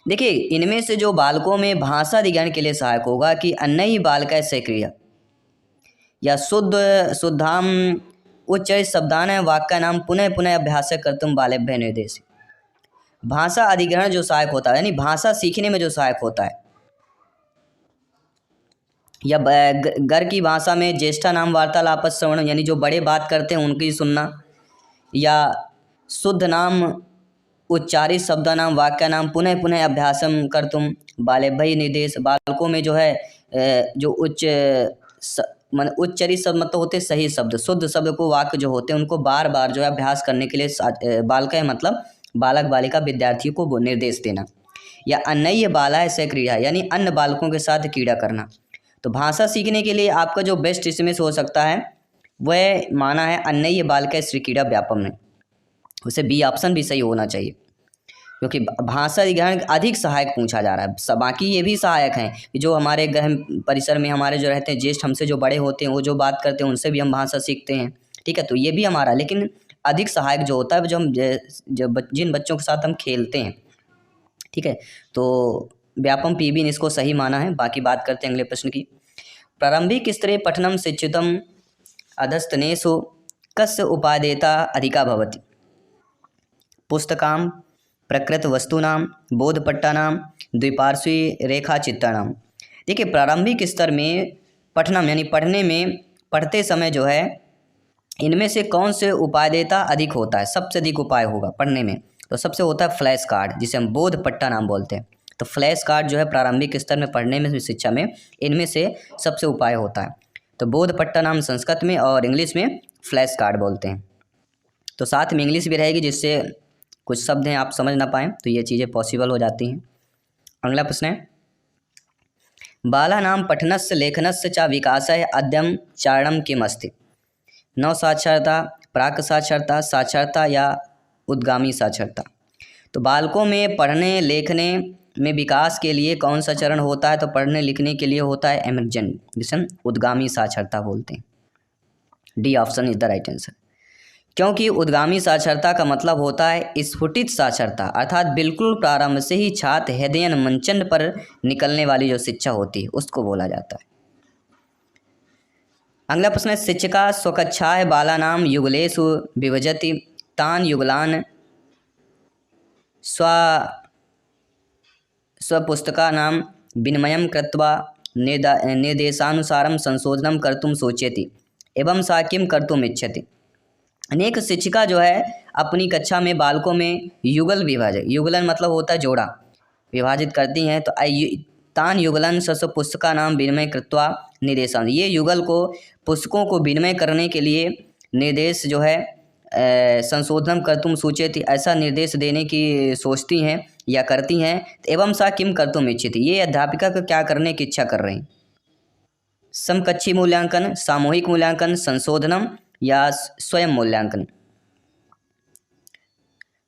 देखिए इनमें से जो बालकों में भाषा अधिग्रहण के लिए सहायक होगा कि अन्यैः बालकैः सह क्रीडा, या शुद्धाम उच्चरित शब्दानां वाक्यानां पुनः पुनः अभ्यास कर्तुं बालेभ्यः निर्देश। भाषा अधिग्रहण जो सहायक होता है, यानी भाषा सीखने में जो सहायक होता है, या घर की भाषा में ज्येष्ठा नाम वार्तालाप श्रवण, यानी जो बड़े बात करते हैं उनकी सुनना, या शुद्ध नाम उच्चारित शब्दानां वाक्यानां पुनः पुनः अभ्यासम कर्तुं बालेभ्यः निर्देश। बालकों में जो है जो उच्चरित शब्द मतलब होते सही शब्द, शुद्ध शब्द को वाक्य जो होते हैं उनको बार बार जो है अभ्यास करने के लिए बालक है मतलब बालक बालिका विद्यार्थियों को निर्देश देना, या अन्य बालाय से क्रीड़ा, यानी अन्य बालकों के साथ क्रीड़ा करना। तो भाषा सीखने के लिए आपका जो बेस्ट इसमें से हो सकता है वह माना है अन्य बालक श्री क्रीड़ा व्यापम में, उसे बी ऑप्शन भी सही होना चाहिए, क्योंकि भाषा अधिग्रहण अधिक सहायक पूछा जा रहा है। बाकी ये भी सहायक हैं कि जो हमारे गृह परिसर में हमारे जो रहते हैं ज्येष्ठ हमसे जो बड़े होते हैं वो जो बात करते हैं उनसे भी हम भाषा सीखते हैं, ठीक है। तो ये भी हमारा, लेकिन अधिक सहायक जो होता है जो हम जिन बच्चों के साथ हम खेलते हैं, ठीक है। तो व्यापम पी भी ने इसको सही माना है। बाकी बात करते हैं अगले प्रश्न की। प्रारंभिक स्तरे पठनम शिक्षितम अधस्तनेषु कस्य उपादेयता अधिका भवति, पुस्तकां प्रकृत वस्तूनां बोधपट्टानां द्विपार्श्वी रेखाचित्राणां। देखिए प्रारंभिक स्तर में पठनम यानी पढ़ने में पढ़ते समय जो है इनमें से कौन से उपादेयता अधिक होता है, सबसे अधिक उपाय होगा पढ़ने में, तो सबसे होता है फ्लैश कार्ड, जिसे हम बोधपट्टा नाम बोलते हैं। तो फ्लैश कार्ड जो है प्रारंभिक स्तर में पढ़ने में शिक्षा में इनमें से सबसे उपाय होता है। तो बोधपट्टा नाम संस्कृत में और इंग्लिश में फ्लैश कार्ड बोलते हैं। तो साथ में इंग्लिश भी रहेगी जिससे कुछ शब्द हैं आप समझ ना पाएँ, तो ये चीज़ें पॉसिबल हो जाती हैं। अगला प्रश्न है बालानां पठनस्य लेखनस्य च विकासाय अद्यम चारणं किम् अस्ति, नव साक्षरता, प्राक साक्षरता, साक्षरता या उद्गामी साक्षरता। तो बालकों में पढ़ने लिखने में विकास के लिए कौन सा चरण होता है, तो पढ़ने लिखने के लिए होता है एमर्जेंट, जिसे उद्गामी साक्षरता बोलते हैं। D option is the right answer, क्योंकि उद्गामी साक्षरता का मतलब होता है स्फुटित साक्षरता, अर्थात बिल्कुल प्रारंभ से ही छात्र हृदयन मंचन पर निकलने वाली जो शिक्षा होती है उसको बोला जाता है। अगला प्रश्न है शिक्षिका स्वकक्षाय बालानां युगलेषु विभजति तान युगलान स्वपुस्तकानां विनिमयं कृत्वा निर्देशानुसारं संशोधनं कर्तुं सोचयति एवं सा किं कर्तुम् इच्छति। अनेक शिक्षिका जो है अपनी कक्षा में बालकों में युगलन मतलब होता है जोड़ा, विभाजित करती हैं। तो तान युगलन स्वस्व पुस्तका नाम विनिमय कृत्वा निर्देशान, ये युगल को पुस्तकों को विनिमय करने के लिए निर्देश जो है संशोधन कर्तुम सूचित, ऐसा निर्देश देने की सोचती हैं या करती हैं। एवं सा किम कर्तुम इच्छित, ये अध्यापिका को क्या करने की इच्छा कर रही हैं, समकक्षी मूल्यांकन, सामूहिक मूल्यांकन, संशोधनम या स्वयं मूल्यांकन।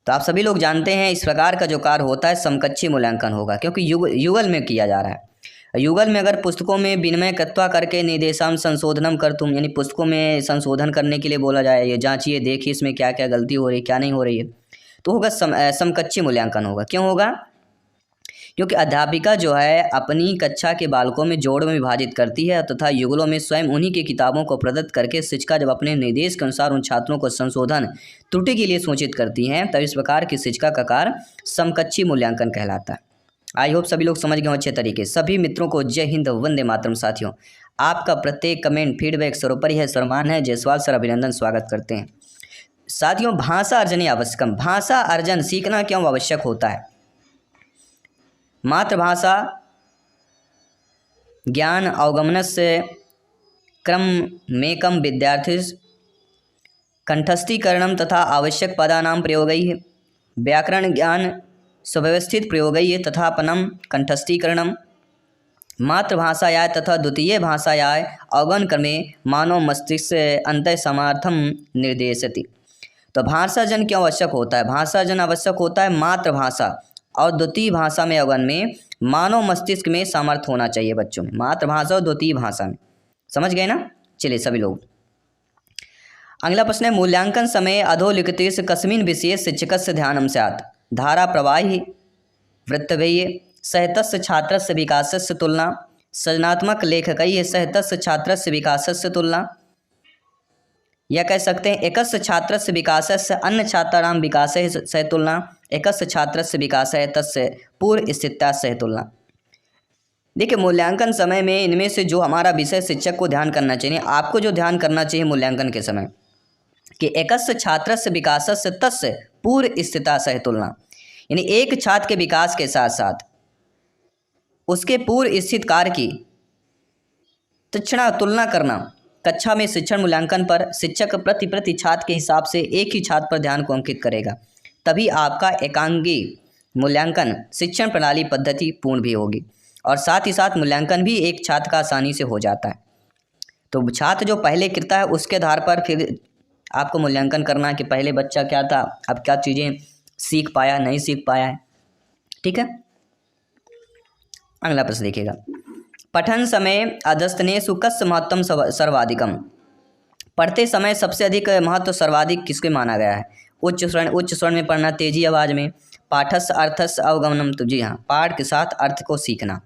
तो आप सभी लोग जानते हैं इस प्रकार का जो कार्य होता है समकक्षी मूल्यांकन होगा, क्योंकि युगल में किया जा रहा है। युगल में अगर पुस्तकों में विनिमय कृत्वा करके निर्देशाम संशोधनम कर तुम, यानी पुस्तकों में संशोधन करने के लिए बोला जाए, ये जांचिए देखिए इसमें क्या क्या गलती हो रही है क्या नहीं हो रही है, तो होगा समकक्षी मूल्यांकन होगा। क्यों होगा? क्योंकि अध्यापिका जो है अपनी कक्षा के बालकों में जोड़ में विभाजित करती है तथा युगलों में स्वयं उन्हीं की किताबों को प्रदत्त करके शिक्षिका जब अपने निर्देश के अनुसार उन छात्रों को संशोधन त्रुटि के लिए सूचित करती हैं, तब इस प्रकार की शिक्षिका का कार्य समकक्षी मूल्यांकन कहलाता है। आई होप सभी लोग समझ गए अच्छे तरीके। सभी मित्रों को जय हिंद, वंदे मातरम। साथियों, आपका प्रत्येक कमेंट फीडबैक सर्वोपरि है, सम्मान है। जयसवाल सर अभिनंदन, स्वागत करते हैं। साथियों, भाषा अर्जन आवश्यकम, भाषा अर्जन सीखना क्यों आवश्यक होता है? मातृभाषा ज्ञान अवगमनस्य क्रममेकं विद्यार्थी कंठस्थीकरणं तथा आवश्यक पदानां प्रयोगैः व्याकरण ज्ञान सुव्यवस्थित प्रयोगैः तथा पनं कंठस्थीकरणं मातृभाषायाः तथा द्वितीय भाषायाः अवगमन क्रमे मानव मस्तिष्क अंतः समार्थम निर्देशति। तो भाषाजन क्यों आवश्यक होता है? भाषाजन आवश्यक होता है मातृभाषा और द्वितीय भाषा में अवगमन में मानव मस्तिष्क में सामर्थ्य होना चाहिए बच्चों में, मातृभाषा और द्वितीय भाषा में। समझ गए ना? चलिए सभी लोग, अगला प्रश्न है, मूल्यांकन समय अधोलिखितेषु कस्मिन् विषये शिक्षकस्य ध्यानं स्यात्? धारा प्रवाही वृत्तव्यय सहितस्य छात्रस्य विकासस्य तुलना, सृजनात्मक लेखकैः सहितस्य छात्रस्य विकासस्य तुलना, या कह सकते हैं एकस्य छात्रस्य विकासस्य अन्य छात्राणां विकासैः सह तुलना, एकस्य छात्रस्य विकासः तस्य पूर्व स्थित्या सह तुलना। देखिए, मूल्यांकन समय में इनमें से जो हमारा विषय शिक्षक को ध्यान करना चाहिए, आपको जो ध्यान करना चाहिए मूल्यांकन के समय, कि एकस्य छात्रस्य विकासस्य तस्य पूर्व स्थित्या सह तुलना, यानी एक छात्र के विकास के साथ साथ उसके पूर्व स्थित कार्य की तीक्ष्ण तुलना करना। कक्षा में शिक्षण मूल्यांकन पर शिक्षक प्रति छात्र के हिसाब से एक ही छात्र पर ध्यान को अंकित करेगा, तभी आपका एकांगी मूल्यांकन शिक्षण प्रणाली पद्धति पूर्ण भी होगी, और साथ ही साथ मूल्यांकन भी एक छात्र का आसानी से हो जाता है। तो छात्र जो पहले करता है उसके आधार पर फिर आपको मूल्यांकन करना है कि पहले बच्चा क्या था, अब क्या चीज़ें सीख पाया नहीं सीख पाया है। ठीक है, अगला प्रश्न देखिएगा, पठन समय अधस्तनेषु कस्य महत्वम सर्वाधिकम? पढ़ते समय सबसे अधिक महत्व सर्वाधिक किसके माना गया है? उच्च स्वर्ण में पढ़ना, तेजी आवाज़ में, पाठस्य अर्थस्य अवगमनम, तो जी हाँ, पाठ के साथ अर्थ को सीखना।